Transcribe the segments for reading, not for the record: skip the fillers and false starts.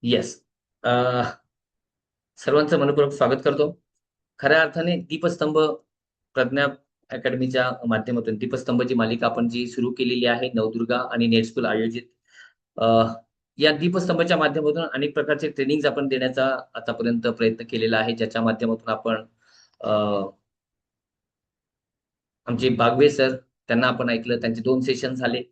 Yes. सर्वांचं मनपूर्वक स्वागत करतो. खऱ्या अर्थाने दीपस्तंभ प्रज्ञा अकॅडमीच्या माध्यमातून दीपस्तंभची मालिका आपण जी सुरू केलेली आहे, नवदुर्गा आणि नेट स्कूल आयोजित. अ, या दीपस्तंभाच्या माध्यमातून अनेक प्रकारचे ट्रेनिंग्ज आपण देण्याचा आतापर्यंत प्रयत्न केलेला आहे, ज्याच्या माध्यमातून आपण अ, आमचे बागवे सर, त्यांना आपण ऐकलं. त्यांचे 2 सेशन झाले.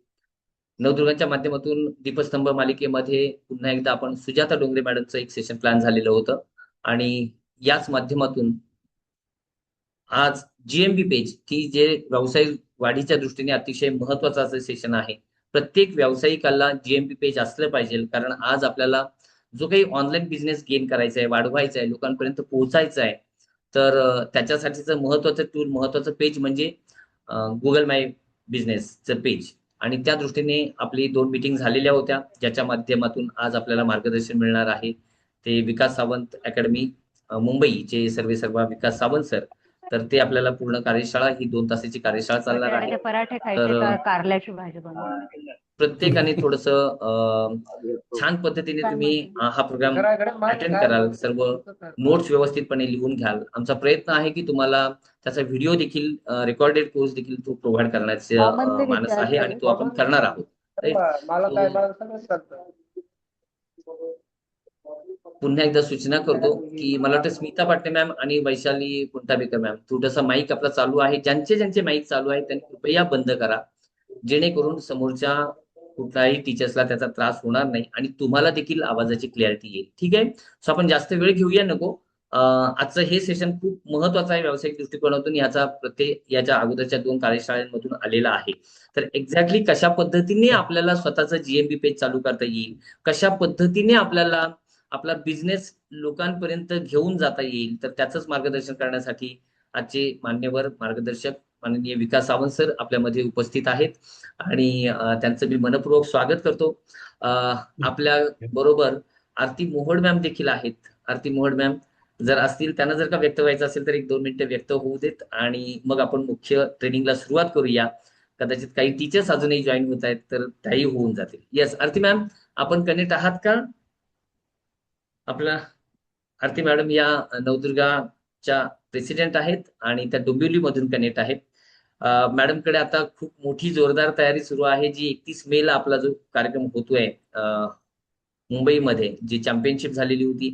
नवदुर्गाच्या माध्यमातून दीपस्तंभ मालिकेमध्ये पुन्हा एकदा आपण सुजाता डोंगरे मॅडमचं एक सेशन प्लॅन झालेलं होतं आणि याच माध्यमातून आज जीएमबी पेज, की जे व्यवसाय वाढीच्या दृष्टीने अतिशय महत्वाचं असं सेशन आहे. प्रत्येक व्यावसायिकाला जीएमबी पेज असलं पाहिजे, कारण आज आपल्याला जो काही ऑनलाईन बिझनेस गेन करायचा आहे, वाढवायचा आहे, लोकांपर्यंत पोहोचायचं आहे, तर त्याच्यासाठीचं महत्वाचं टूल, महत्वाचं पेज म्हणजे गुगल माय बिझनेसचं पेज. आणि त्या दृष्टीने आपली 2 मीटिंग झालेल्या होत्या, ज्याच्या माध्यमातून आज आपल्याला मार्गदर्शन मिळणार आहे. ते विकास सावंत अकॅडमी मुंबईचे सर्वेसर्वा विकास सावंत सर. तर ते आपल्याला पूर्ण कार्यशाळा, ही 2 तासाची कार्यशाळा चालणार आहे. बटाट्याचे पराठे खायचे तर का कारल्याची भाजी बनवून? प्रत्येकाने थोडंसं छान पद्धतीने काय तुम्ही म्हटलं? हा प्रोग्राम अटेंड कराल. सर्व नोट्स व्यवस्थितपणे लिहून घ्याल. आमचा प्रयत्न आहे की तुम्हाला त्याचा व्हिडिओ देखील, रेकॉर्डेड कोर्स देखील तो प्रोव्हाइड कॉमन करण्याचा ते मानस आहे आणि विचारते. तो आपण करणार आहोत. राईट. मला काय मला सगळंच चालतं. पुन्हा एकदा सूचना करतो की मला वाटतं स्मिता पाटणे मॅम आणि वैशाली कुंटाबेकर मॅम, थोडासा माईक आपला चालू आहे. ज्यांचे ज्यांचे माईक चालू आहे त्यांनी कृपया बंद करा, जेणेकरून समोरच्या कुठल्याही टीचर्सला त्याचा त्रास होणार नाही आणि तुम्हाला देखील आवाजाची क्लॅरिटी येईल. ठीक आहे. सो आपण जास्त वेळ घेऊया नको. आजचं हे सेशन खूप महत्वाचं आहे व्यावसायिक दृष्टिकोनातून. याचा प्रत्येक याच्या अगोदरच्या 2 कार्यशाळांमधून आलेला आहे. तर एक्झॅक्टली कशा पद्धतीने आपल्याला स्वतःचं जीएमबी पेज चालू करता येईल, कशा पद्धतीने आपल्याला आपला बिझनेस लोकांपर्यंत घेऊन जाता येईल, तर त्याचंच मार्गदर्शन करण्यासाठी आजचे मान्यवर मार्गदर्शक माननीय विकास सावंत सर आपल्यामध्ये उपस्थित आहेत आणि त्यांचं मी मनपूर्वक स्वागत करतो. अ, आपल्या बरोबर आरती मोहोड मॅम देखील आहेत. आरती मोहोड मॅम जर असतील, त्यांना जर का व्यक्त व्हायचं असेल तर 1-2 मिनिटं व्यक्त होऊ देत आणि मग आपण मुख्य ट्रेनिंगला सुरुवात करूया. कदाचित काही टीचर्स अजूनही जॉईन होत आहेत, तर त्याही होऊन जातील. येस आरती मॅम, आपण कनेक्ट आहात का? आपला आरती मॅडम या नवदुर्गाच्या प्रेसिडेंट आहेत आणि त्या डोंबिवलीमधून कनेक्ट आहेत. मॅडमकडे आता खूप मोठी जोरदार तयारी सुरू आहे, जी 31 मे ला आपला जो कार्यक्रम होतोय मुंबईमध्ये, जी चॅम्पियनशिप झालेली होती,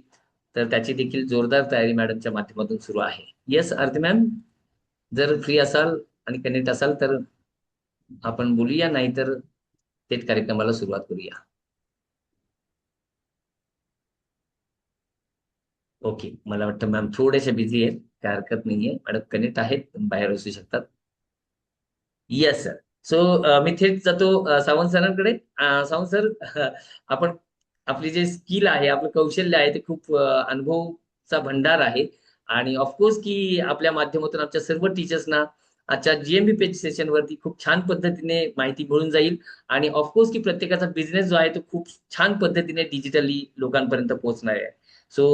तर त्याची देखील जोरदार तयारी मॅडमच्या माध्यमातून सुरू आहे. येस आरती मॅम, जर फ्री असाल आणि कनेक्ट असाल तर आपण बोलूया, नाहीतर थेट कार्यक्रमाला सुरुवात करूया. ओके, मला वाटतं मॅम थोडेसे बिझी आहेत. काय हरकत नाहीये. मॅडम कनेक्ट आहेत, बाहेर असू शकतात. Yes sir. सो मी थेट जातो सावंत सरांकडे. सावंत सर, आपण आपली जे स्किल आहे, आपलं कौशल्य आहे, ते खूप अनुभवचा भंडार आहे आणि ऑफकोर्स की आपल्या माध्यमातून आमच्या सर्व टीचर्सना आजच्या जीएमबी पेज सेशन वरती खूप छान पद्धतीने माहिती मिळून जाईल आणि ऑफकोर्स की प्रत्येकाचा बिझनेस जो आहे तो खूप छान पद्धतीने डिजिटली लोकांपर्यंत पोहोचणार आहे. सो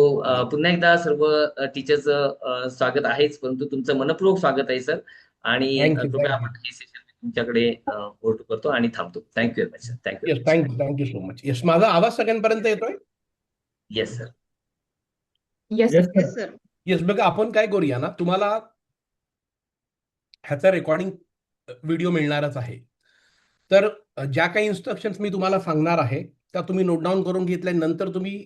पुन्हा एकदा सर्व टीचरचं स्वागत आहेच, परंतु तुमचं मनपूर्वक स्वागत आहे सर. आणि थँक्यू कृपया थँक्यू. आपण हे सेशन तुमच्याकडे होल्ड करतो आणि थांबतो. Thank you very much sir. Thank you yes very much. Thank you thank you so much. Yes, माझा आवाज सगळ्यांपर्यंत येतोय? Yes sir. Yes yes sir. Sir. Yes, बघा आपण काय करूया ना, तुम्हाला ह्याचा रेकॉर्डिंग व्हिडिओ मिळणारच आहे. तर ज्या काही इन्स्ट्रक्शन्स मी तुम्हाला सांगणार आहे त्या तुम्ही नोट डाऊन करून घेतल्यानंतर तुम्ही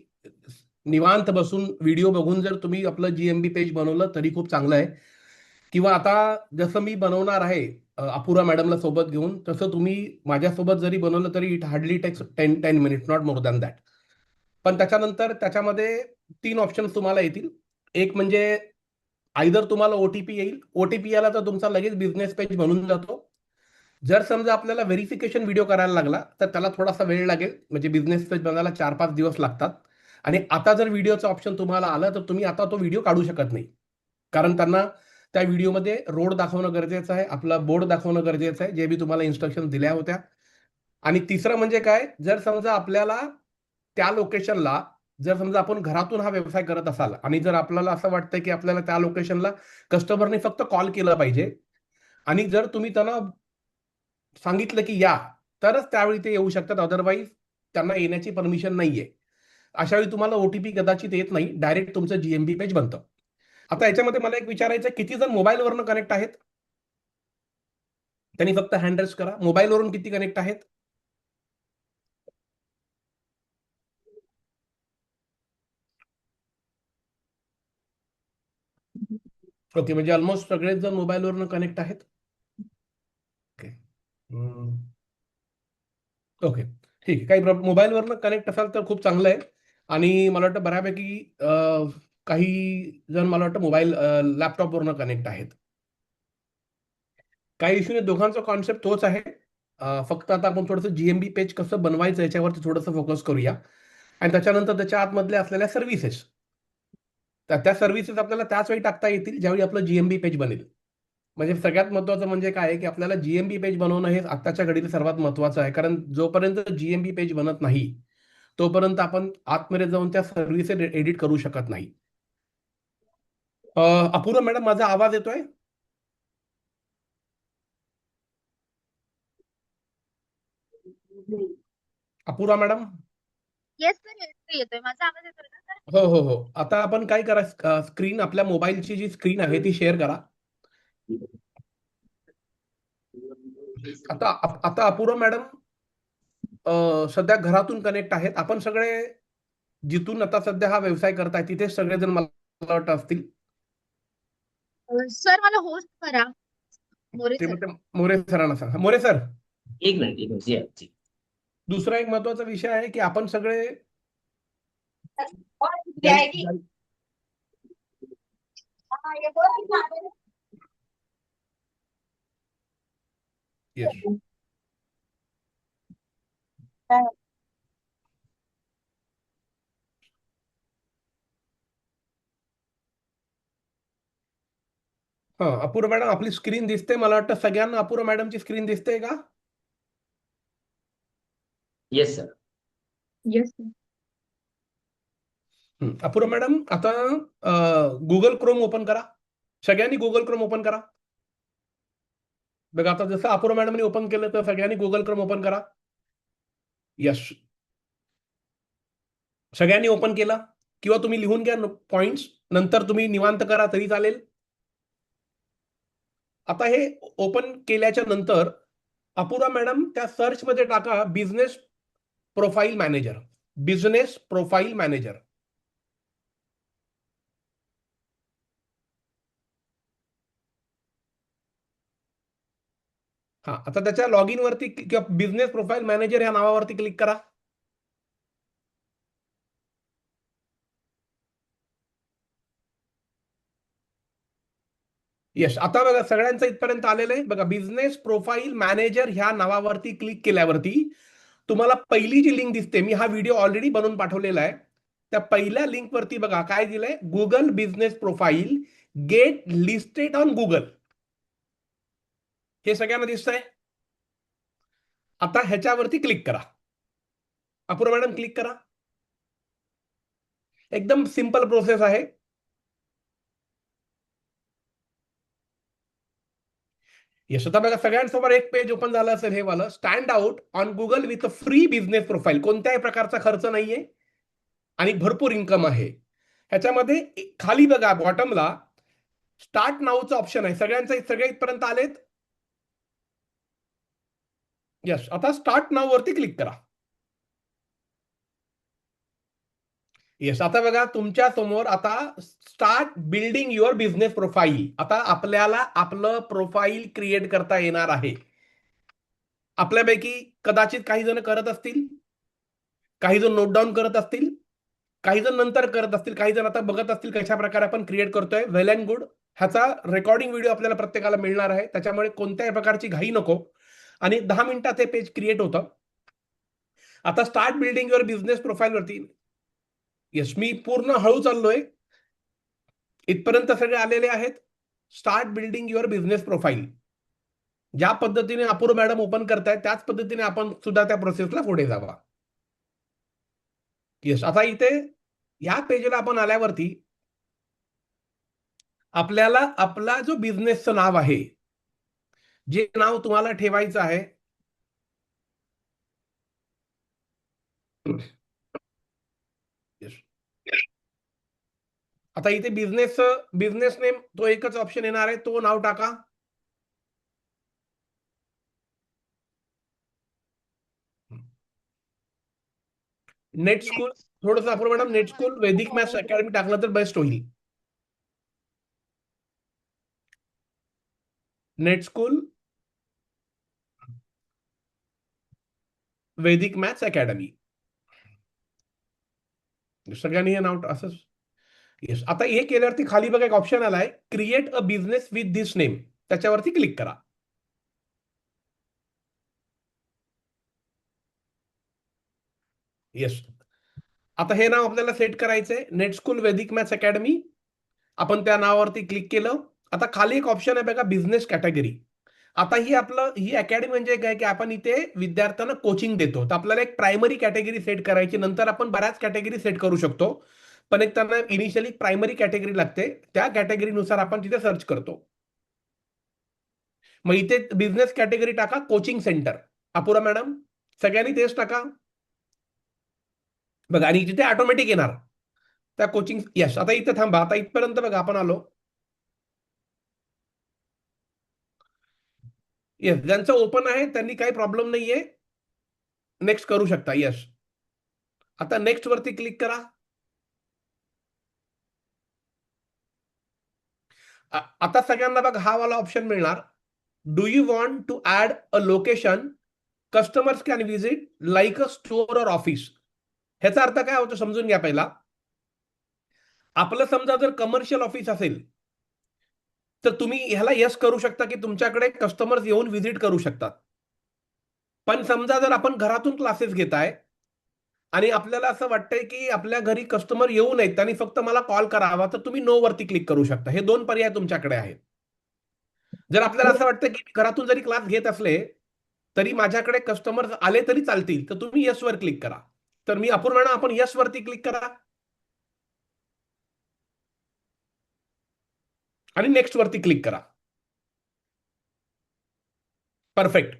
निवांत बसून व्हिडिओ बघून जर तुम्ही आपलं जीएमबी पेज बनवलं तरी खूप चांगलं आहे. किंवा आता जसं मी बनवणार आहे अपुरा मॅडमला सोबत घेऊन, तसं तुम्ही माझ्यासोबत जरी बनवलं तरी it hardly takes 10 minutes, not more than that. पण त्याच्यानंतर त्याच्यामध्ये 3 ऑप्शन्स तुम्हाला येतील. एक म्हणजे आयदर तुम्हाला ओटीपी येईल. ओटीपी आला तर तुमचा लगेच बिझनेस पेज बनून जातो. जर समजा आपल्याला व्हेरिफिकेशन व्हिडिओ करायला लागला तर त्याला थोडासा वेळ लागेल, म्हणजे बिझनेस पेज बनायला 4-5 दिवस लागतात. आणि आता जर व्हिडिओचं ऑप्शन तुम्हाला आलं तर तुम्ही आता तो व्हिडिओ काढू शकत नाही, कारण त्यांना त्या व्हिडिओमध्ये रोड दाखवणं गरजेचं आहे, आपला बोर्ड दाखवणं गरजेचं आहे, जे मी तुम्हाला इन्स्ट्रक्शन दिल्या होत्या. आणि तिसरं म्हणजे काय, जर समजा आपल्याला त्या लोकेशनला, जर समजा आपण घरातून हा व्यवसाय करत असाल आणि जर आपल्याला असं वाटतं की आपल्याला त्या लोकेशनला कस्टमरने फक्त कॉल केला पाहिजे आणि जर तुम्ही त्यांना सांगितलं की या, तरच त्यावेळी ते येऊ शकतात, अदरवाईज त्यांना येण्याची परमिशन नाहीये. अशा वेळी तुम्हाला ओटीपी कदाचित येत नाही, डायरेक्ट तुमचं जीएमबी पेज बनतं. आता याच्यामध्ये मला एक विचारायचं आहे, किती जण मोबाईलवरनं कनेक्ट आहेत? त्यांनी फक्त हँड रेस करा. मोबाईलवरून किती कनेक्ट आहेत? ओके, म्हणजे ऑलमोस्ट सगळेच जण मोबाईलवरनं कनेक्ट आहेत. ओके. ओके, ठीक आहे. काही प्रॉब्लेम, मोबाईलवरनं कनेक्ट असाल तर खूप चांगलं आहे. आणि मला वाटतं बऱ्यापैकी काही जण मला वाटतं मोबाईल लॅपटॉपवरनं कनेक्ट आहेत. काही इश्यू नाही, दोघांचा कॉन्सेप्ट तोच आहे. फक्त आता आपण थोडंसं जीएमबी पेज कसं बनवायचं याच्यावरती थोडंसं फोकस करूया. आणि त्याच्यानंतर त्याच्या आतमधल्या असलेल्या सर्व्हिसेस, तर त्या सर्व्हिसेस आपल्याला त्याच वेळी टाकता येतील ज्यावेळी आपलं जीएमबी पेज बनेल. म्हणजे सगळ्यात महत्त्वाचं म्हणजे काय आहे, की आपल्याला जीएमबी पेज बनवणं हे आत्ताच्या घडीला सर्वात महत्त्वाचं आहे. कारण जोपर्यंत जीएमबी पेज बनत नाही तोपर्यंत आपण आतमध्ये जाऊन त्या सर्व्हिसेस एडिट करू शकत नाही. अपूर्वा मॅडम, माझा आवाज येतोय? अपूर्वा मॅडम? येस सर, येतोय माझा आवाज येतोय ना सर? हो हो हो. आता आपण काय करा, स्क्रीन, आपल्या मोबाईलची जी स्क्रीन आहे ती शेअर करा. आता आता अपूर्वा मॅडम सध्या घरातून कनेक्ट आहेत. आपण सगळे जिथून आता सध्या हा व्यवसाय करताय तिथे सगळेजण मला वाटतं असतील. सर मला होस्ट करा मोरे ते सर. मग ते मोरे सरांना सांगा. मोरे सर, एक मिनिट जी जी. दुसरा एक महत्वाचा विषय आहे की आपण सगळे येस, हा अपूर्वा मॅडम आपली स्क्रीन दिसते, मला वाटतं सगळ्यांना अपूर्वा मॅडमची स्क्रीन दिसते का? Yes sir. Yes sir. Apurva madam, आता गुगल क्रोम ओपन करा. सगळ्यांनी गुगल क्रोम ओपन करा. बघा, आता जसं अपूर्वा मॅडमने ओपन केलं तर सगळ्यांनी गुगल क्रोम ओपन करा. यस, सगळ्यांनी ओपन केलं. किंवा तुम्ही लिहून घ्या पॉइंट्स, नंतर तुम्ही निवांत करा तरी चालेल. आता हे ओपन केल्याच्या नंतर अपूर्वा मॅडम त्या सर्च मध्ये टाका business profile manager. Business profile manager. हा, आता त्याच्या लॉग इन वरती किंवा बिझनेस प्रोफाईल मॅनेजर या नावावरती क्लिक करा. यस, आता बघा सगळ्यांचं इथपर्यंत आलेलं आहे. बघा, बिझनेस प्रोफाईल मॅनेजर ह्या नावावरती क्लिक केल्यावरती तुम्हाला पहिली जी लिंक दिसते, मी हा व्हिडिओ ऑलरेडी बनवून पाठवलेला आहे, त्या पहिल्या लिंक वरती बघा काय दिलंय, Google business profile get listed on Google. हे सगळ्यांना दिसतंय? आता ह्याच्यावरती क्लिक करा. अपूर्वा मॅडम क्लिक करा. एकदम सिंपल प्रोसेस आहे. यश, आता बघा सगळ्यांसमोर एक पेज ओपन झालं असेल, हे वाला stand out on Google with a free business profile. कोणत्याही प्रकारचा खर्च नाहीये आणि भरपूर इन्कम आहे. ह्याच्यामध्ये खाली बघा बॉटमला स्टार्ट नाऊचं ऑप्शन आहे. सगळे इथपर्यंत आलेत? यस, आता स्टार्ट नाऊ वरती क्लिक करा. येस, आता बघा तुमच्या समोर आता start building your business profile. आता आपल्याला आपलं प्रोफाईल क्रिएट करता येणार आहे. आपल्यापैकी कदाचित काही जण करत असतील, काही जण नोट डाऊन करत असतील, काही जण नंतर करत असतील, काही जण आता बघत असतील कशा प्रकारे आपण क्रिएट करतोय. वेल अँड गुड. ह्याचा रेकॉर्डिंग व्हिडिओ आपल्याला प्रत्येकाला मिळणार आहे, त्याच्यामुळे कोणत्याही प्रकारची घाई नको. आणि 10 मिनिटात हे पेज क्रिएट होतं. आता start building your business profile वरती, यस, मी पूर्ण हळू चाललोय, इथपर्यंत सगळे आलेले आहेत. Start building your business profile. ज्या पद्धतीने अपूर्व मॅडम ओपन करतायत त्याच पद्धतीने आपण सुद्धा त्या प्रोसेसला पुढे जावा. यस, आता इथे या पेजला आपण आल्यावरती आपल्याला आपला जो बिझनेसचं नाव आहे, जे नाव तुम्हाला ठेवायचं आहे, आता इथे बिझनेस नेम तो एकच ऑप्शन येणार आहे, तो नाव टाका. नेट स्कूल थोडस आपण madam net school Vedic maths academy टाकलं तर बेस्ट होईल. Net school Vedic maths academy सगळ्यांनी हे नाव असंच. येस. आता हे केल्यावरती खाली बघा एक ऑप्शन आलाय, create a business with this name, त्याच्यावरती क्लिक करा. येस. आता हे नाव आपल्याला सेट करायचंय, net school Vedic maths academy. आपण त्या नावावरती क्लिक केलं. आता खाली एक ऑप्शन आहे बघा, बिझनेस कॅटेगरी. आता ही अकॅडमी म्हणजे काय की आपण इथे विद्यार्थ्यांना कोचिंग देतो, तर आपल्याला एक प्रायमरी कॅटेगरी सेट करायची, नंतर आपण बऱ्याच कॅटेगरी सेट करू शकतो. पण एक त्यांना इनिशियली प्रायमरी कॅटेगरी लागते, त्या कॅटेगरीनुसार आपण तिथे सर्च करतो. मग इथे बिझनेस कॅटेगरी टाका, कोचिंग सेंटर. अपुरा मॅडम सगळ्यांनी तेच टाका बघा, आणि तिथे ऑटोमॅटिक येणार त्या कोचिंग. यस. आता इथे थांबा, आता इथपर्यंत बघा आपण आलो. येस, ज्यांचं ओपन आहे त्यांनी काही प्रॉब्लेम नाहीये, नेक्स्ट करू शकता. यस. आता नेक्स्ट वरती क्लिक करा. आता सगळ्यांना बघा हा वाला ऑप्शन मिळणार, do you want to add a location customers can visit like a store or office. ह्याचा अर्थ काय होतो समजून घ्या पहिला. आपलं समजा जर कमर्शियल ऑफिस असेल तर तुम्ही ह्याला यस करू शकता की तुमच्याकडे कस्टमर्स येऊन व्हिजिट करू शकतात. पण समजा जर आपण घरातून क्लासेस घेताय आणि आपल्याला असं वाटतंय की आपल्या घरी कस्टमर येऊ नयेत, त्यांनी फक्त मला कॉल करावा, तर तुम्ही नो वरती क्लिक करू शकता. हे दोन पर्याय तुमच्याकडे आहेत. जर आपल्याला असं वाटतं की घरातून जरी क्लास घेत असले तरी माझ्याकडे कस्टमर आले तरी चालतील, तर तुम्ही यस वर क्लिक करा. तर मी अपूर्ण आपण यस वरती क्लिक करा आणि नेक्स्ट वरती क्लिक करा. परफेक्ट.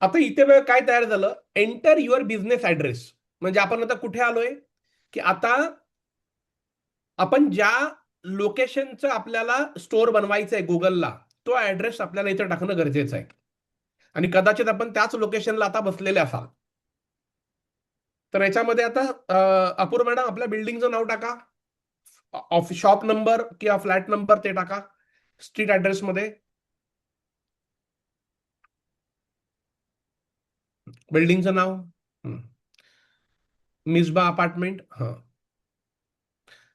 आता इथे बघा काय तयार झालं, एंटर युअर बिझनेस ऍड्रेस. म्हणजे आपण आता कुठे आलोय की आता आपण ज्या लोकेशनचं आपल्याला स्टोअर बनवायचं आहे गुगलला, तो ऍड्रेस आपल्याला इथे टाकणं गरजेचं आहे. आणि कदाचित आपण त्याच लोकेशनला आता बसलेले असाल. तर याच्यामध्ये आता अपूर्व मॅडम आपल्या बिल्डिंगचं नाव टाका, शॉप नंबर किंवा फ्लॅट नंबर ते टाका स्ट्रीट ऍड्रेस मध्ये. बिल्डिंगचं नाव मिसबा अपार्टमेंट. हा,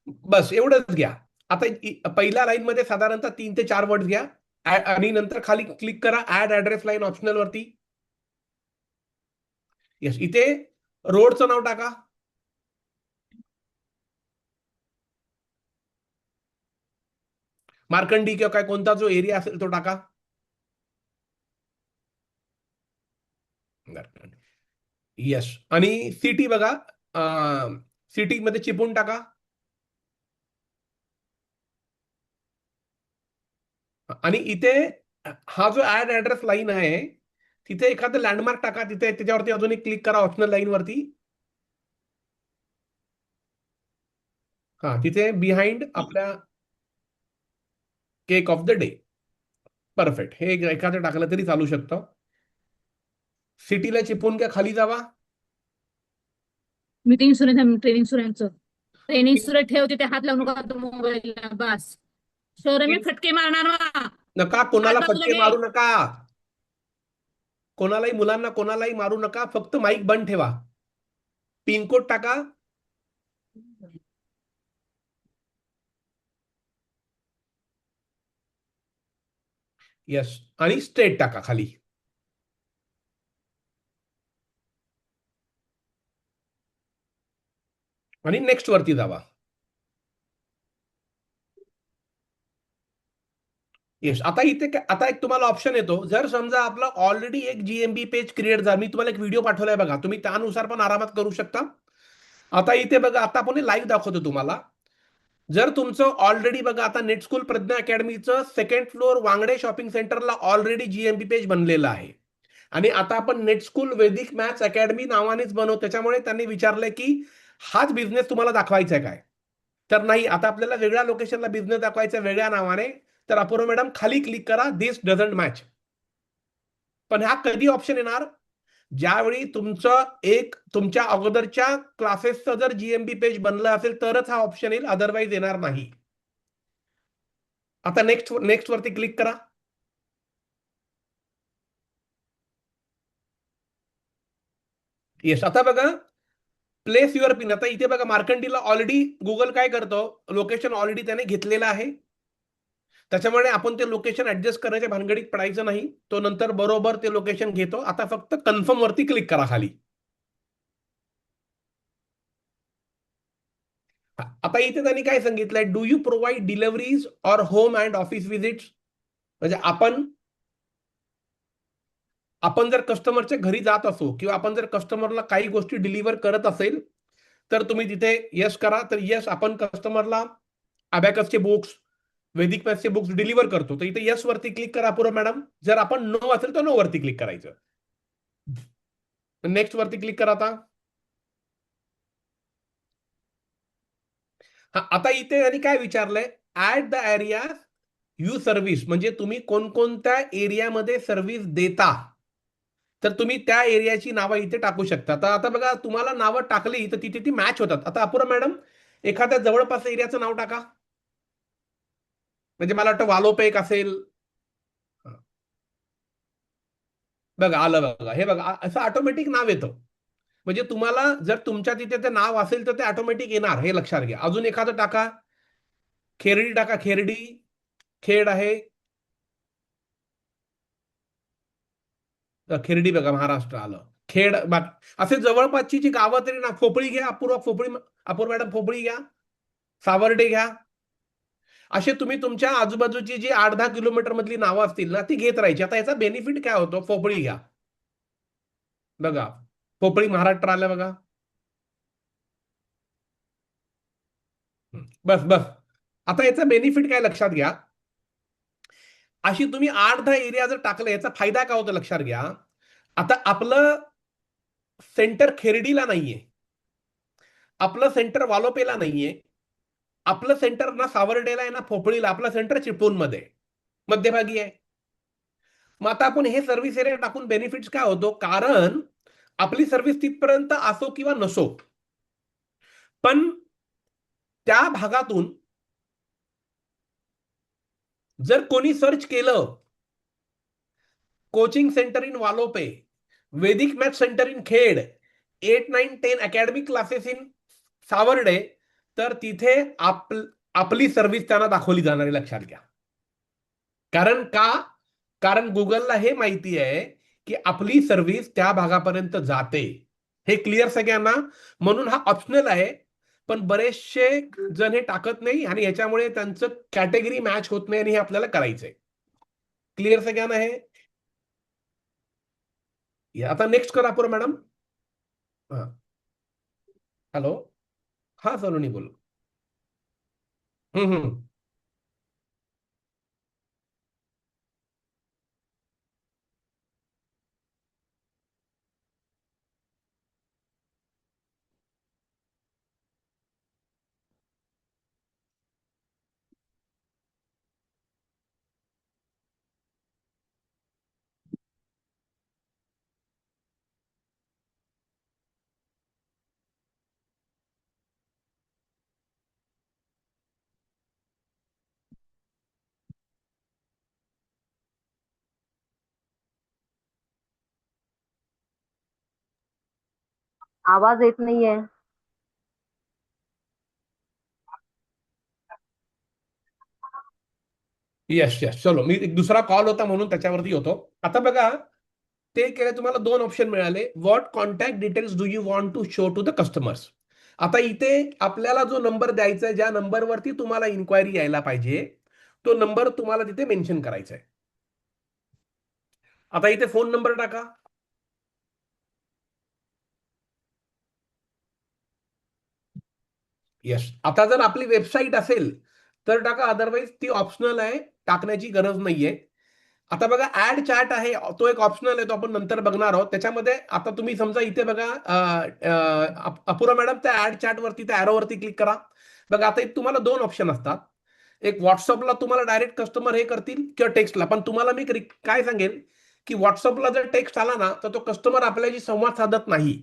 बस एवढंच घ्या. आता पहिल्या लाईन मध्ये साधारणतः 3 ते 4 वर्ड घ्या आणि नंतर खाली क्लिक करा ऍड ऍड्रेस लाईन ऑप्शनल वरती. यस. इथे रोडचं नाव टाका. मार्कंडी किंवा काय कोणता जो एरिया असेल तो टाका. यस. आणि सिटी बघा, सिटी मध्ये चिपळूण टाका. आणि इथे हा जो ऍड ऍड्रेस लाईन आहे तिथे एखादं लँडमार्क टाका, तिथे त्याच्यावरती अजून एक क्लिक करा ऑप्शनल लाईन वरती. हा, तिथे बिहाइंड आपल्या cake of the day. Perfect. हे एखादं टाकलं तरी चालू शकतं. सिटीला चिपळूण घ्या, खाली जावा. मीटिंग सुरू आहे, ट्रेनिंग सुरू आहे. ट्रेनिंग सुरू ठेवते ते, हात लावू नका मोबाईलला. बस शोरे मी फटके मारणार ना. नका कोणाला हात फटके लगे. मारू नका, कोणालाही मुलांना कोणालाही मारू नका, फक्त माईक बंद ठेवा. पिनकोड टाका. यस. आणि स्टेट टाका खाली. आणि नेक्स्ट वरती जावा. येस. आता इथे आता एक तुम्हाला ऑप्शन येतो, जर समजा आपला ऑलरेडी एक जीएमबी पेज क्रिएट झाला, मी तुम्हाला एक व्हिडिओ पाठवलाय बघा, तुम्ही त्यानुसार पण आरामात करू शकता. आता इथे बघा, आता आपण लाईव्ह दाखवतो तुम्हाला. जर तुमचं ऑलरेडी बघा, आता नेट स्कूल प्रज्ञा अकॅडमीचं सेकंड फ्लोअर वांगडे शॉपिंग सेंटरला ऑलरेडी जीएमबी पेज बनलेलं आहे. आणि आता आपण net school Vedic maths academy नावानेच बनवतो, त्याच्यामुळे त्यांनी विचारलंय की हाच बिझनेस तुम्हाला दाखवायचा आहे काय? तर नाही, आता आपल्याला वेगळ्या लोकेशनला बिझनेस दाखवायचा आहे वेगळ्या नावाने. तर अपूर्व मॅडम खाली क्लिक करा, दिस डझंट मॅच. पण हा कधी ऑप्शन येणार? ज्यावेळी तुमच्या अगोदरच्या क्लासेसचं जर जीएमबी पेज बनलं असेल तरच हा ऑप्शन येईल, अदरवाईज येणार नाही. आता नेक्स्ट वरती क्लिक करा. येस, आता बघा प्लेस युअर पिन. आता इथे बघा मार्कंडीला ऑलरेडी गुगल काय करतो, लोकेशन ऑलरेडी त्याने घेतलेलं आहे. त्याच्यामुळे आपण ते लोकेशन ऍडजस्ट करण्याच्या भानगडीत पडायचं नाही. तो नंतर बरोबर ते लोकेशन घेतो. आता फक्त कन्फर्म वरती क्लिक करा खाली. आता इथे त्यांनी काय सांगितलंय, do you provide deliveries or home and office visits. म्हणजे आपण जर कस्टमरच्या घरी जात असो किंवा आपण जर कस्टमरला काही गोष्टी डिलिव्हर करत असेल तर तुम्ही तिथे येस करा. तर येस, आपण कस्टमरला अबॅकसचे बुक्स, वैदिक मॅथ्सचे बुक्स डिलिव्हर करतो, तर इथे येस वरती क्लिक करा पूर्ण मॅडम. जर आपण नो असेल तर नो वरती क्लिक करायचं. नेक्स्ट वरती क्लिक करा. आता इथे त्यांनी काय विचारलंय, at the area you service, म्हणजे तुम्ही कोणकोणत्या एरियामध्ये सर्व्हिस देता. तर तुम्ही त्या एरियाची नावं इथे टाकू शकता. तर आता बघा, तुम्हाला नावं टाकली तर तिथे ती मॅच होतात. आता अपूर्व मॅडम एखाद्या जवळपास एरियाचं नाव टाका. म्हणजे मला वाटतं वालोपे एक असेल. बघा आलं, बघा हे बघा, असं ऑटोमॅटिक नाव येतं. म्हणजे तुम्हाला जर तुमच्या तिथे ते नाव असेल तर ते ऑटोमॅटिक येणार, हे लक्षात घ्या. अजून एखादं टाका, खेरडी टाका. खेरडी, खेड आहे. खेरडी बघा महाराष्ट्र आलं. खेड असे जवळपासची जी गावं तरी ना, फोपळी घ्या अपूर्व मॅडम, फोपळी घ्या, सावर्डे घ्या. असे तुम्ही तुमच्या आजूबाजूची जी 8-10 किलोमीटर मधली नावं असतील ना ती घेत राहायची. आता याचा बेनिफिट काय होतो, फोपळी घ्या बघा, फोपळी महाराष्ट्र आलं बघा. बस बस, आता याचा बेनिफिट काय लक्षात घ्या. अशी तुम्ही 8-10 एरिया जर टाकले, याचा फायदा काय होतो लक्षात घ्या. आता आपलं सेंटर खेरडीला नाहीये, आपलं सेंटर वालोपेला नाहीये, आपलं सेंटर ना सावर्डेला आहे ना फोपळीला, आपलं सेंटर चिपळूणमध्ये मध्यभागी आहे. मग आता आपण हे सर्व्हिस एरिया टाकून बेनिफिट्स काय होतो, कारण आपली सर्व्हिस तिथपर्यंत असो किंवा नसो, पण त्या भागातून जर कोणी सर्च केलं, coaching centre in Valope, Vedic math center in Khed, 8, 9, 10 academic classes in Savarde, तर तिथे आपली सर्व्हिस त्यांना दाखवली जाणार आहे, लक्षात घ्या. कारण गुगलला हे माहिती आहे की आपली सर्व्हिस त्या भागापर्यंत जाते. हे क्लिअर सगळ्यांना? म्हणून हा ऑप्शनल आहे, पण बरेचसे जण हे टाकत नाही आणि याच्यामुळे त्यांचं कॅटेगरी मॅच होत नाही आणि हे आपल्याला करायचंय. क्लिअर सगळ्यांना हे? आता नेक्स्ट करा पूर्ण मॅडम. हॅलो, हा सलोनी बोल. हम्म. आवाज येत नाहीये. येस येस, चलो, मी एक दुसरा कॉल होता म्हणून त्याच्यावरती होतो. आता बघा, ते केलं, तुम्हाला 2 ऑप्शन मिळाले. What contact details do you want to show to the customers. आता इथे आपल्याला जो नंबर द्यायचा आहे, ज्या नंबरवरती तुम्हाला इन्क्वायरी यायला पाहिजे, तो नंबर तुम्हाला तिथे मेन्शन करायचा आहे. आता इथे फोन नंबर टाका. येस, आता जर आपली वेबसाईट असेल तर टाका, अदरवाईज ती ऑप्शनल आहे, टाकण्याची गरज नाहीये. आता बघा ऍड चॅट आहे, तो एक ऑप्शनल आहे, तो आपण नंतर बघणार आहोत. त्याच्यामध्ये आता तुम्ही समजा इथे बघा अपूर्वा मॅडम, त्या ऍड चॅट वरती त्या ॲरोवरती क्लिक करा. बघा आता इथे तुम्हाला दोन ऑप्शन असतात. एक व्हॉट्सअपला तुम्हाला डायरेक्ट कस्टमर हे करतील किंवा टेक्स्टला. पण तुम्हाला मी काय सांगेल की व्हॉट्सअपला जर टेक्स्ट आला ना तर तो कस्टमर आपल्याशी संवाद साधत नाही.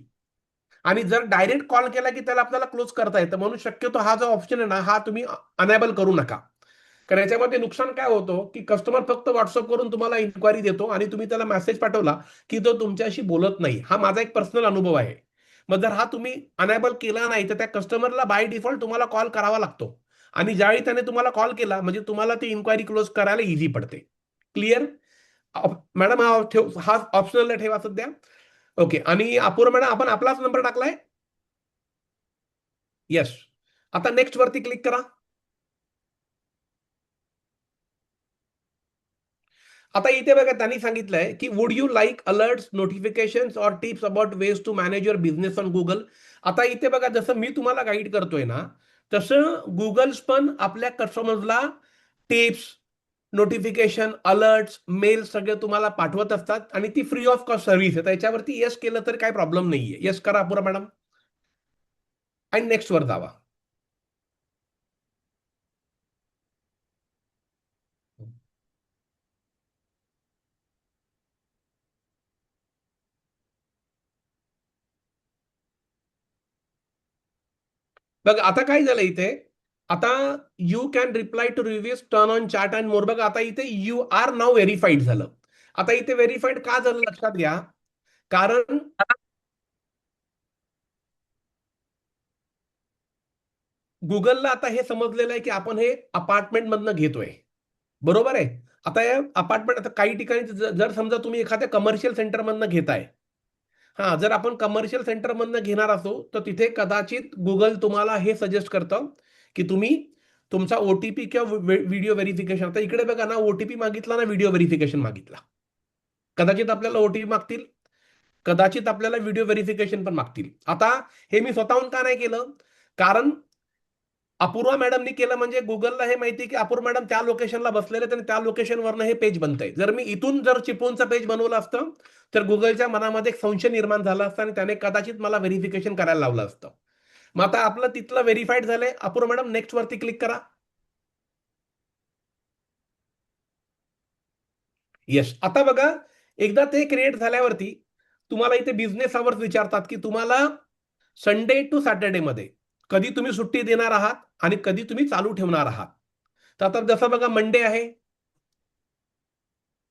आणि जर डायरेक्ट कॉल केला की त्याला आपल्याला क्लोज करता येतं. म्हणून शक्यतो हा जो ऑप्शन आहे ना हा तुम्ही अनेबल करू नका. कारण याच्यामध्ये नुकसान काय होतं की कस्टमर फक्त व्हॉट्सअप करून तुम्हाला इन्क्वायरी देतो आणि तुम्ही त्याला मेसेज पाठवला की तो तुमच्याशी बोलत नाही. हा माझा एक पर्सनल अनुभव आहे. मग जर हा तुम्ही अनेबल केला नाही तर त्या कस्टमरला बाय डिफॉल्ट तुम्हाला कॉल करावा लागतो. आणि ज्यावेळी त्याने तुम्हाला कॉल केला म्हणजे तुम्हाला ती इन्क्वायरी क्लोज करायला इझी पडते. Clear madam? हा ऑप्शनल ठेवा सध्या. ओके. आणि अपूर्व मॅडम, आपण आपलाच नंबर टाकलाय? येस. आता नेक्स्ट वरती क्लिक करा. आता इथे बघा त्यांनी सांगितलंय की would you like alerts, notifications और tips about ways to manage your business on Google. आता इथे बघा जसं मी तुम्हाला गाईड करतोय ना तसं गुगल्स पण आपल्या कस्टमर्सला टिप्स, नोटिफिकेशन, अलर्ट्स, मेल सगळे तुम्हाला पाठवत असतात आणि ती फ्री ऑफ कॉस्ट सर्व्हिस आहे. त्याच्यावरती येस केलं तर काही प्रॉब्लेम नाहीये. येस करा अपूर्वा मॅडम आणि नेक्स्ट वर जावा. बघ आता काय झालं इथे, आता you can reply to reviews, turn on chat and more. बघा आता इथे यू आर नाव व्हेरीफाईड झालं. आता इथे व्हेरीफाईड का झालं लक्षात घ्या. कारण गुगलला आता हे समजलेलं आहे की आपण हे अपार्टमेंट मधनं घेतोय. बरोबर आहे. आता या अपार्टमेंट, आता काही ठिकाणी जर समजा तुम्ही एखाद्या कमर्शियल सेंटर मधनं घेताय, हा जर आपण कमर्शियल सेंटर मधनं घेणार असो तर तिथे कदाचित गुगल तुम्हाला हे सजेस्ट करतं की तुम्ही तुमचा ओटीपी किंवा व्हिडिओ व्हेरिफिकेशन. आता इकडे बघा ना, ओटीपी मागितला ना व्हिडिओ व्हेरिफिकेशन मागितला. कदाचित आपल्याला ओटीपी मागतील, कदाचित आपल्याला व्हिडिओ व्हेरिफिकेशन पण मागतील. आता हे मी स्वतःहून का नाही केलं, कारण अपूर्वा मॅडमनी केलं म्हणजे गुगलला हे माहिती की अपूर्वा मॅडम त्या लोकेशनला बसलेले आणि त्या लोकेशनवरनं हे पेज बनतंय. जर मी इथून जर चिपळूणचं पेज बनवलं असतं तर गुगलच्या मनामध्ये एक संशय निर्माण झाला असता आणि त्याने कदाचित मला व्हेरिफिकेशन करायला लावलं असतं. मग आता आपलं तिथलं व्हेरीफाईड झालंय. अपूर्वा मॅडम नेक्स्ट वरती क्लिक करा. येस. आता बघा एकदा ते क्रिएट झाल्यावरती तुम्हाला इथे बिझनेस आवर्स विचारतात की तुम्हाला संडे टू सॅटर्डे मध्ये कधी तुम्ही सुट्टी देणार आहात आणि कधी तुम्ही चालू ठेवणार आहात. तर आता जसं बघा मंडे आहे,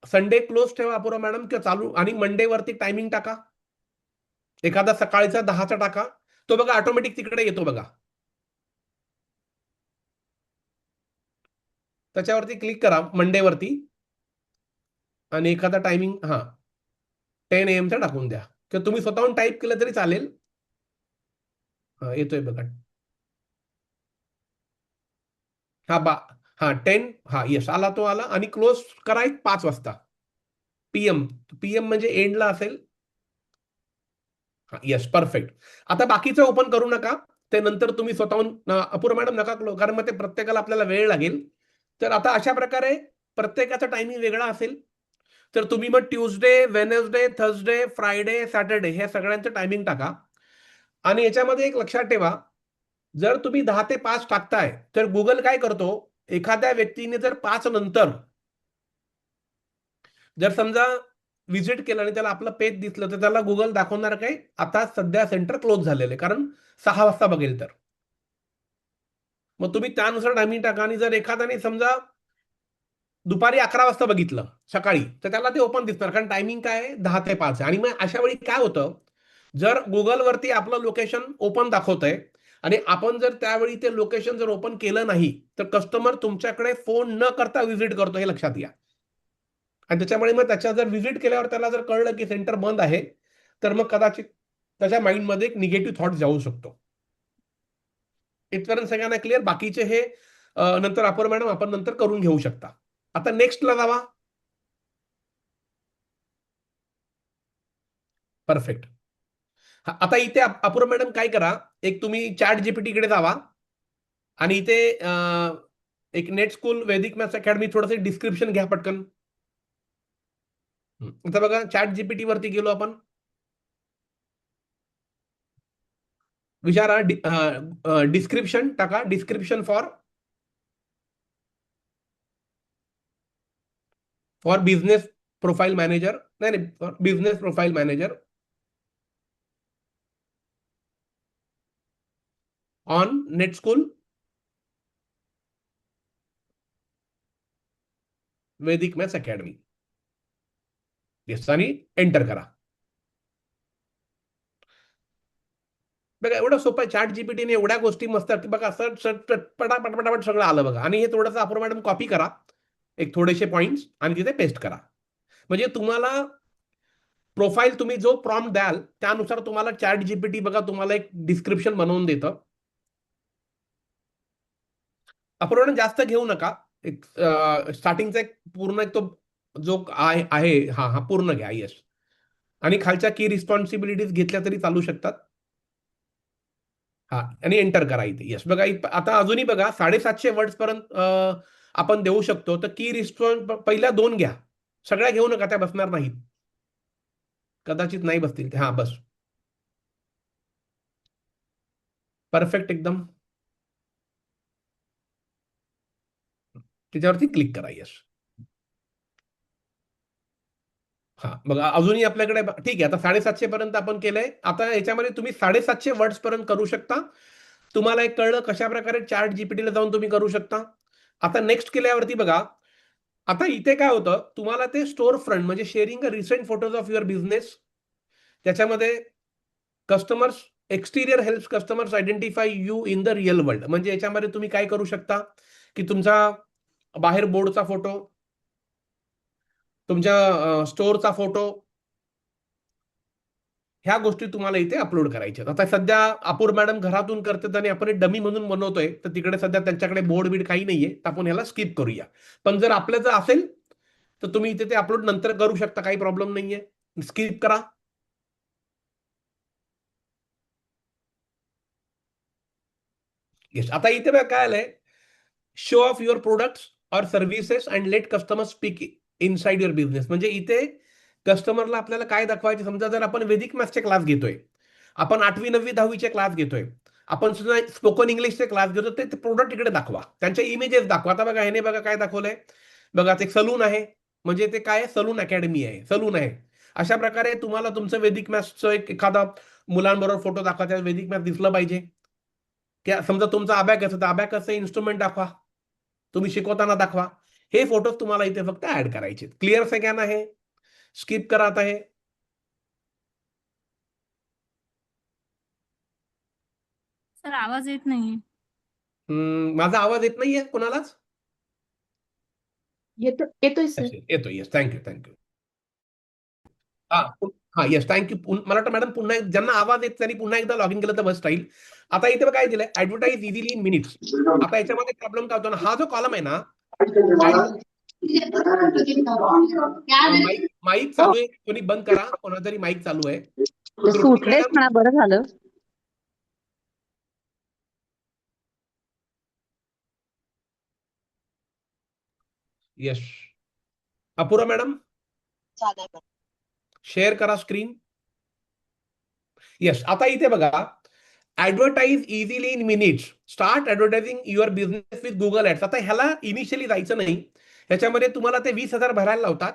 संडे क्लोज ठेवा अपूर्वा मॅडम किंवा चालू, आणि मंडे वरती टायमिंग टाका. एखादा सकाळचा 10चा टाका. तो बघा ऑटोमॅटिक तिकडे येतो बघा. त्याच्यावरती क्लिक करा मंडे वरती आणि एखादा टायमिंग 10 AM चा टाकून द्या किंवा तुम्ही स्वतःहून टाईप केलं तरी चालेल. येतोय बघा. हा 10, येस आला, तो आला. आणि क्लोज करा एक 5 वाजता PM. PM म्हणजे एंडला असेल. Yes perfect. आता बाकीचं ओपन करू नका, ते नंतर तुम्ही स्वतःहून अपूर्वा मॅडम नका क्लोज, कारण मग ते प्रत्येकाला आपल्याला वेळ लागेल. तर आता अशा प्रकारे प्रत्येकाचा टायमिंग वेगळा असेल. तर तुम्ही मग Tuesday, Wednesday, Thursday, Friday, Saturday हे सगळ्यांचं टायमिंग टाका. आणि याच्यामध्ये एक लक्षात ठेवा, जर तुम्ही 10 ते 5 टाकताय तर गुगल काय करतो, एखाद्या व्यक्तीने जर 5 नंतर जर समजा व्हिजिट केलं आणि त्याला आपलं पेज दिसलं तर त्याला गुगल दाखवणार काय, आता सध्या सेंटर क्लोज झालेलं आहे, कारण 6 वाजता बघेल तर. मग तुम्ही त्यानुसार टायमिंग टाका. आणि जर एखाद्याने समजा दुपारी 11 वाजता बघितलं सकाळी तर त्याला ते ओपन दिसणार, कारण टायमिंग काय आहे 10 ते 5 आहे. आणि मग अशा वेळी काय होतं, जर गुगलवरती आपलं लोकेशन ओपन दाखवतंय आणि आपण जर त्यावेळी ते लोकेशन जर ओपन केलं नाही तर कस्टमर तुमच्याकडे फोन न करता व्हिजिट करतो, हे लक्षात घ्या. आणि त्याच्यामुळे मग त्याच्या जर व्हिजिट केल्यावर त्याला जर कळलं की सेंटर बंद आहे तर मग कदाचित त्याच्या माइंडमध्ये एक निगेटिव्ह थॉट जाऊ शकतो. इथपर्यंत सगळ्यांना क्लिअर? बाकीचे हे नंतर अपूर्वा मॅडम आपण नंतर करून घेऊ शकता. आता नेक्स्टला जावा. परफेक्ट. आता इथे अपूर्वा मॅडम काय करा, एक तुम्ही चॅट जीपीटी कडे जावा आणि इथे एक net school Vedic maths academy थोडंसं डिस्क्रिप्शन घ्या पटकन. आता बघा चॅट जीपीटी वरती गेलो आपण. विचारा डिस्क्रिप्शन टाका, description for business profile manager, नाही नाही, business profile manager on net school Vedic maths academy. Yes आणि एंटर करा. बघा एवढं सोपं आहे. चॅट जीपीटीने एवढ्या गोष्टी मस्त आहेत. बघा सर्च सर्च पटापट सगळं आलं बघा. आणि हे थोडंसं आपण मॅडम कॉपी करा, एक थोडेसे पॉइंट्स, आणि तिथे पेस्ट करा. म्हणजे तुम्हाला प्रोफाईल तुम्ही जो प्रॉम्प्ट द्याल त्यानुसार तुम्हाला चॅट जीपीटी बघा तुम्हाला एक डिस्क्रिप्शन बनवून देतं. आपण जास्त घेऊ नका. एक स्टार्टिंगचा एक पूर्ण एक तो जो आहे हा हा पूर्ण घ्या. येस. आणि खालच्या की रिस्पॉन्सिबिलिटीज घेतल्या तरी चालू शकतात. हा आणि एंटर करा इथे. येस. बघा आता अजूनही बघा 750 वर्ड्स पर्यंत आपण देऊ शकतो. तर की रिस्पॉन्स पहिल्या 2 घ्या, सगळ्या घेऊ नका, त्या बसणार नाहीत, कदाचित नाही बसतील. हा बस परफेक्ट एकदम. त्याच्यावरती क्लिक करा. येस. हा बघा अजूनही आपल्याकडे ठीक आहे. आता 750 पर्यंत आपण केलंय. आता याच्यामध्ये तुम्ही 750 वर्ड्स पर्यंत करू शकता. तुम्हाला एक कळलं कशा प्रकारे चॅट जीपीटीला जाऊन तुम्ही करू शकता. आता नेक्स्ट केल्यावरती बघा, आता इथे काय होतं, तुम्हाला ते स्टोर फ्रंट म्हणजे sharing a recent photos of your business, त्याच्यामध्ये customers exterior helps customers identify you in the real world. म्हणजे याच्यामध्ये तुम्ही काय करू शकता की तुमचा बाहेर बोर्डचा फोटो, तुमच्या स्टोअरचा फोटो, ह्या गोष्टी तुम्हाला इथे अपलोड करायच्या. आता सध्या अपूर मॅडम घरातून करतात आणि आपण डमी म्हणून बनवतोय, तर तिकडे सध्या त्यांच्याकडे बोर्ड बीड काही नाहीये, तर आपण ह्याला स्किप करूया. पण जर आपलं जर असेल तर तुम्ही इथे ते अपलोड नंतर करू शकता, काही प्रॉब्लेम नाहीये. स्किप करा. येस. आता इथे बघा काय आलंय, show off your products or services and let customer speak inside your business. म्हणजे इथे कस्टमरला आपल्याला काय दाखवायचे. समजा जर आपण वैदिक मॅथ्सचे क्लास घेतोय, आपण 8वी 9वी 10वीचे क्लास घेतोय, आपण सुद्धा स्पोकन इंग्लिशचे क्लास घेतो, ते प्रोडक्ट इकडे दाखवा, त्यांच्या इमेजेस दाखवा. आता बघा ह्याने बघा काय दाखवलंय. बघा ते सलून आहे, म्हणजे ते काय सलून अकॅडमी आहे, सलून आहे. अशा प्रकारे तुम्हाला तुमचं वैदिक मॅथ्सचं एक एखादा मुलांबरोबर फोटो दाखवा, त्या वैदिक मॅथ्स दिसलं पाहिजे. त्या समजा तुमचा अबॅकस तर अबॅकसचं इन्स्ट्रुमेंट दाखवा, तुम्ही शिकवताना दाखवा. हे फोटोज तुम्हाला इथे फक्त ऍड करायचे. क्लिअर सगळ्यांना आहे? स्किप करा आता हे. सर आवाज येत नाही. माझा आवाज येत नाहीये कोणालाच? येतोय सर. येतो. येस. थँक्यू. हा हा येस थँक्यू. मला वाटतं मॅडम पुन्हा ज्यांना आवाज येत त्यांनी पुन्हा एकदा लॉग इन केलं तर बस राहील. आता इथे काय दिलंय, ऍडव्हर्टाईज इझिली इन मिनिट्स. आता याच्यामध्ये प्रॉब्लेम काय होतो ना, हा जो कॉलम आहे ना, माईक माईक चालू आहे, कोणी बंद करा, कोणातरी माईक चालू आहे. श्रुती सुटलेच मॅडम. म्हणा, बरं झालं. येस. अपुरा मॅडम शेअर करा स्क्रीन. येस. आता इथे बघा, advertise easily in minutes, start advertising your business with Google ads. आता ह्याला इनिशियली जायचं नाही. ह्याच्यामध्ये तुम्हाला ते 20,000 भरायला लावतात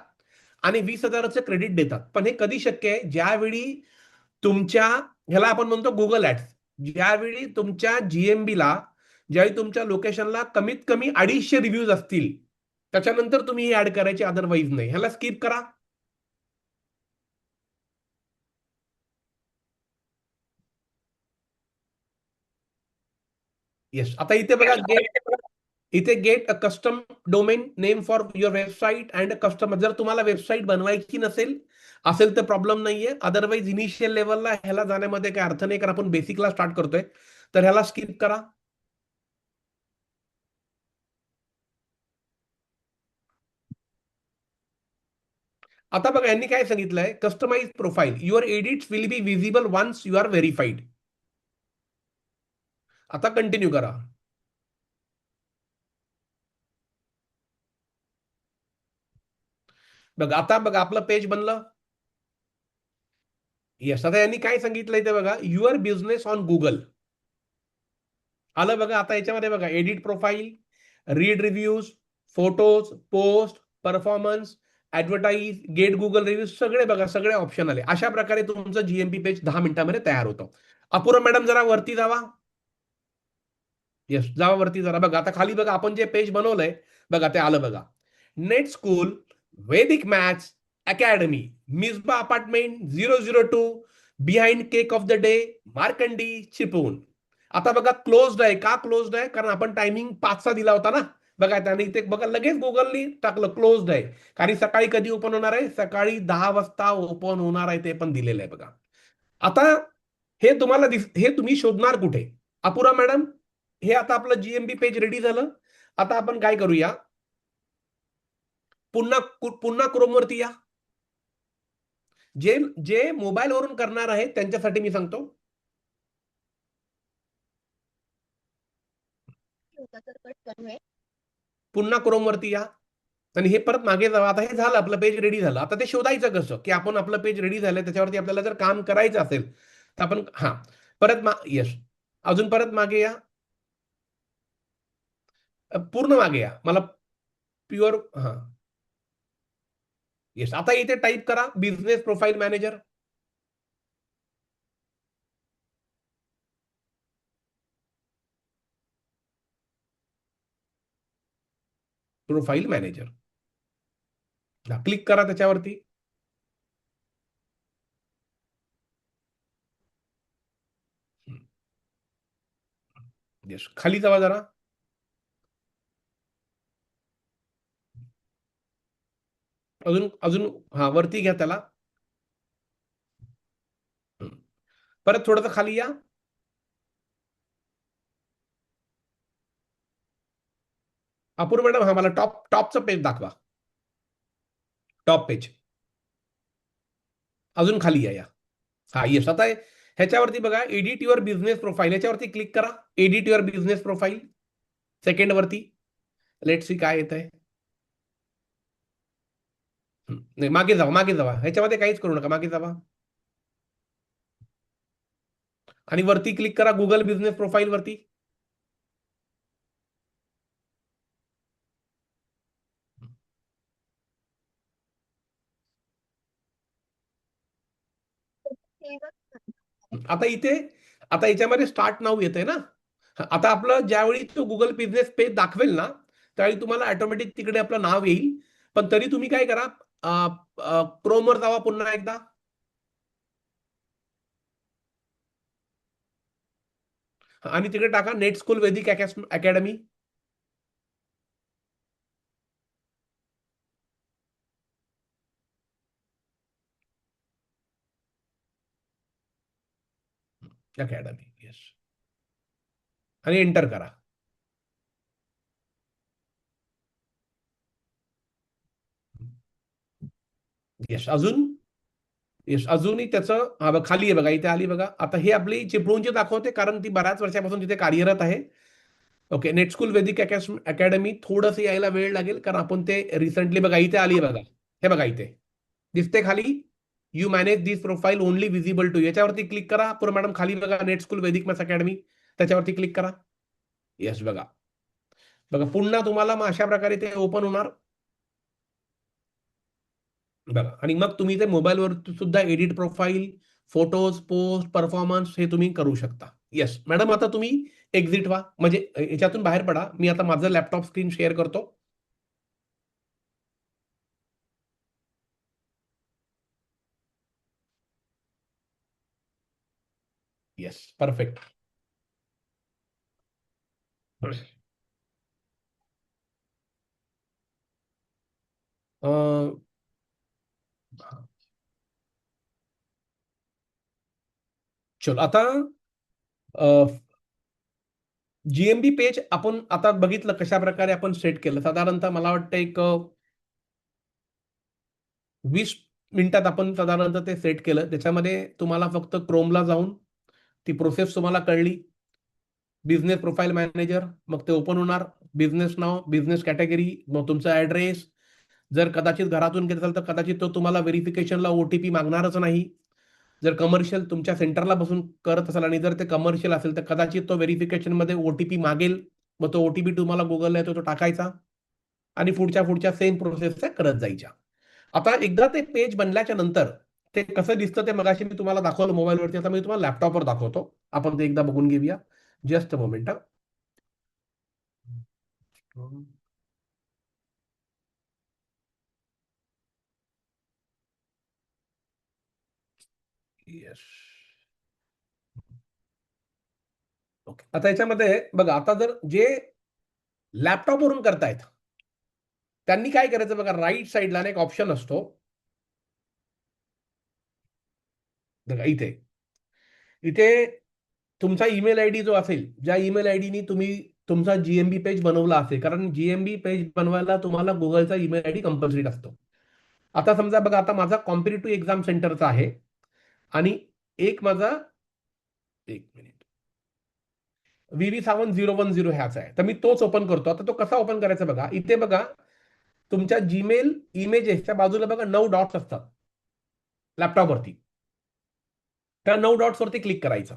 आणि 20,000चं क्रेडिट देतात. पण हे कधी शक्य आहे, ज्यावेळी तुमच्या ह्याला आपण म्हणतो गुगल ऍड्स, ज्यावेळी तुमच्या जीएमबीला, ज्यावेळी तुमच्या लोकेशनला कमीत कमी 250 रिव्ह्यूज असतील, त्याच्यानंतर तुम्ही ऍड करायची, अदरवाईज नाही. ह्याला स्किप करा. येस. आता इथे बघा, get a custom domain name for your website and customer. जर तुम्हाला वेबसाईट बनवायची असेल तर प्रॉब्लेम नाहीये. अदरवाईज इनिशियल लेवलला ह्याला जाण्यामध्ये काही अर्थ नाही, कारण आपण बेसिकला स्टार्ट करतोय. तर ह्याला स्किप करा. आता बघा यांनी काय सांगितलंय, customise profile your edits will be visible once you are verified. आता कंटिन्यू करा. बघा आता बघा आपलं पेज बनलं. येस, आता यांनी काय सांगितलंय ते बघा, युअर बिझनेस ऑन गुगल आलं बघा. आता याच्यामध्ये बघा edit profile, read reviews, photos, post, performance, advertise, get Google reviews, सगळे बघा, सगळे ऑप्शन आले. अशा प्रकारे तुमचं जीएमपी पेज 10 मिनिटांमध्ये तयार होतं. अपूर्व मॅडम जरा वरती जावा. येस, जावा वरती जरा. बघा आता खाली बघा आपण जे पेज बनवलंय बघा ते आलं बघा. Net school, Vedic maths academy, Misba apartment 002, behind Cake of the Day, Markandi, Chiplun. आता बघा क्लोज्ड आहे. का क्लोज्ड आहे? कारण आपण टायमिंग 5चा दिला होता ना. बघा त्याने इथे बघा लगेच गुगलनी टाकलं क्लोज्ड आहे. कारण सकाळी कधी ओपन होणार आहे? सकाळी 10 वाजता ओपन होणार आहे, ते पण दिलेलं आहे बघा. आता हे तुम्हाला हे तुम्ही शोधणार कुठे? अपुरा मॅडम, हे आता आपलं जीएमबी पेज रेडी झालं. आता आपण काय करूया, पुन्हा पुन्हा क्रोमवरती या. जे जे मोबाईल वरून करणार आहे त्यांच्यासाठी मी सांगतो, पुन्हा क्रोमवरती या आणि हे परत मागे जावं. आता हे झालं, आपलं पेज रेडी झालं. आता ते शोधायचं कसं, की आपण आपलं पेज रेडी झालंय त्याच्यावरती आपल्याला जर काम करायचं असेल तर आपण परत यस, अजून परत मागे या, पूर्ण मागे या. मला प्युअर येस. आता इथे टाईप करा business profile manager. Profile manager click करा त्याच्यावरती. येस, खाली जावा जरा. अजून अजून वरती घ्या त्याला. परत थोडंसं खाली या. अपूर्व मॅडम, मला टॉपचं पेज दाखवा. टॉप पेज अजून खाली या. येस. आता ह्याच्यावरती बघा एडिट युअर बिझनेस प्रोफाईल, याच्यावरती क्लिक करा. Edit your business profile second वरती. लेट सी काय येत आहे. नाही, मागे जावा, मागे जावा. ह्याच्यामध्ये काहीच करू नका, मागे जावा आणि वरती क्लिक करा गुगल बिझनेस प्रोफाईल वरती. आता याच्यामध्ये स्टार्ट नाऊ येत आहे ना. आता आपलं ज्यावेळी तो गुगल बिझनेस पेज दाखवेल ना, त्यावेळी तुम्हाला ऑटोमॅटिक तिकडे आपलं नाव येईल. पण तरी तुम्ही काय करा, क्रोमवर जावा पुन्हा एकदा. आणि तिकडे टाका नेट स्कूल वैदिक अकॅडमी. अकॅडमी येस, आणि एंटर करा. येस, अजूनही त्याचं खाली आहे बघा, इथे आली बघा. आता हे आपली चिपळूणची दाखवते कारण ती बऱ्याच वर्षापासून तिथे कार्यरत आहे. ओके, नेट स्कूल वैदिक अकॅडमी थोडंसं यायला वेळ लागेल कारण आपण ते रिसेंटली बघा इथे आली बघा. हे बघा इथे दिसते खाली, you manage this profile only visible to. याच्यावरती क्लिक करा. पूर्ण मॅडम खाली बघा net school Vedic maths academy, त्याच्यावरती क्लिक करा. येस, बघा बघा पुन्हा तुम्हाला मग अशा प्रकारे ते ओपन होणार बघा. आणि मग तुम्ही ते मोबाईलवर सुद्धा edit profile, photos, post, performance हे तुम्ही करू शकता. येस मॅडम, आता तुम्ही एक्झिट व्हा, म्हणजे याच्यातून बाहेर पडा. मी आता माझं लॅपटॉप स्क्रीन शेअर करतो. Yes, perfect. चलो आता जीएमबी पेज आपण आता बघितलं कशा प्रकारे आपण सेट केलं. साधारणतः मला वाटतं एक 20 मिनिटात आपण साधारणतः ते सेट केलं. त्याच्यामध्ये तुम्हाला फक्त क्रोमला जाऊन ती प्रोसेस तुम्हाला कळली. बिझनेस प्रोफाईल मॅनेजर, मग ते ओपन होणार. बिझनेस नाव, बिझनेस कॅटेगरी, मग तुमचा ऍड्रेस, जर कदाचित घरातून घेत असाल तर कदाचित तो तुम्हाला व्हेरिफिकेशनला ओटीपी मागणारच नाही. जर कमर्शियल तुमच्या सेंटरला बसून करत असाल आणि जर ते कमर्शियल असेल तर कदाचित तो व्हेरिफिकेशनमध्ये ओटीपी मागेल. मग तो ओटीपी तुम्हाला गुगलला येतो तो टाकायचा आणि पुढच्या सेम प्रोसेस करत जायच्या. आता एकदा ते पेज बनल्याच्या नंतर ते कसं दिसतं ते मगाशी मी तुम्हाला दाखवलं मोबाईलवरती. आता मी तुम्हाला लॅपटॉपवर दाखवतो. आपण ते एकदा बघून घेऊया. Just a moment. Yes. Okay. आता याच्यामध्ये बघा, आता जर जे लॅपटॉपवरून करतायत त्यांनी काय करायचं बघा, राईट साईडला एक ऑप्शन असतो बघा इथे. इथे तुमचा ईमेल आयडी जो असेल, ज्या ईमेल आयडीनी तुम्ही तुमचा जीएमबी पेज बनवला असेल, कारण जीएमबी पेज बनवायला तुम्हाला गुगलचा ईमेल आयडी कंपल्सरी असतो. आता समजा बघा, आता माझा कॉम्पिटिटिव्ह एक्झाम सेंटरचा आहे आणि एक माझा, एक मिनिट, VV सावंत 010 ह्याचा आहे, तर मी तोच ओपन करतो. आता तो कसा ओपन करायचा बघा, इथे बघा तुमच्या जीमेल इमेजेसच्या बाजूला बघा 9 डॉट्स असतात लॅपटॉपवरती. त्या 9 डॉट्स वरती क्लिक करायचं.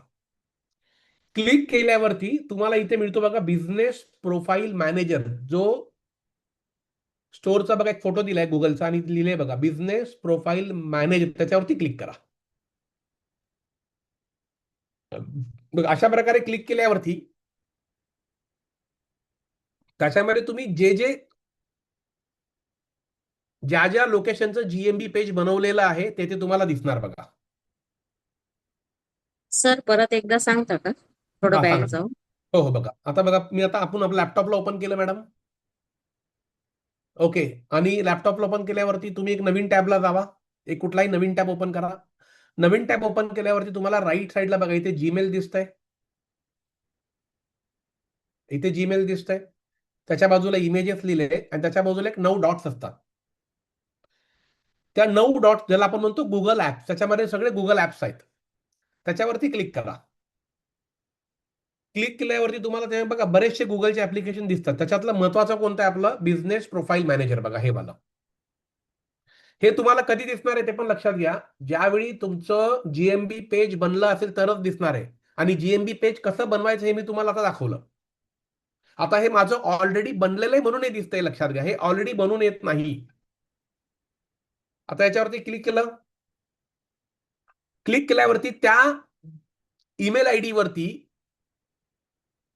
क्लिक केल्यावरती तुम्हाला इथे मिळतो बघा बिझनेस प्रोफाईल मॅनेजर, जो स्टोअरचा बघा एक फोटो दिलाय गुगलचा आणि लिहिलंय बघा बिझनेस प्रोफाईल मॅनेजर. त्याच्यावरती क्लिक करा. बघा अशा प्रकारे क्लिक केल्यावरती त्याच्यामध्ये तुम्ही ज्या ज्या लोकेशनचं जीएमबी पेज बनवलेलं आहे ते तुम्हाला दिसणार बघा. सर परत एकदा सांगता का? थोडं हा, बॅक सांगा. जाऊ. हो हो, बघा आता बघा, मी आता आपण आपल्या लॅपटॉपला ओपन केलं मॅडम. ओके. आणि लॅपटॉपला ओपन केल्यावरती तुम्ही एक नवीन टॅबला जावा. एक कुठलाही नवीन टॅब ओपन करा. नवीन टॅब ओपन केल्यावरती तुम्हाला राईट साईडला बघा इथे जीमेल दिसतंय. इथे जीमेल दिसतंय. त्याच्या बाजूला इमेजेस लिहिले आणि त्याच्या बाजूला एक 9 डॉट्स असतात. त्या 9 डॉट्स ज्याला आपण म्हणतो गुगल ऍप्स, त्याच्यामध्ये सगळे गुगल ऍप्स आहेत. त्याच्यावरती क्लिक करा. क्लिक केल्यावरती तुम्हाला ते बघा बरेचसे गुगलचे ऍप्लिकेशन दिसतात. त्याच्यातलं महत्वाचं कोणतं आहे आपलं बिझनेस प्रोफाईल मॅनेजर बघा, हे वाला. हे तुम्हाला कधी दिसणार आहे ते पण लक्षात घ्या. ज्यावेळी तुमचं जीएमबी पेज बनलं असेल तरच दिसणार आहे. आणि जीएमबी पेज कसं बनवायचं हे मी तुम्हाला आता दाखवलं. आता हे माझं ऑलरेडी बनलेलं आहे म्हणून हे दिसतंय, लक्षात घ्या. हे ऑलरेडी बनून येत नाही. आता याच्यावरती क्लिक केलं. क्लिक केल्यावरती त्या ईमेल आयडी वरती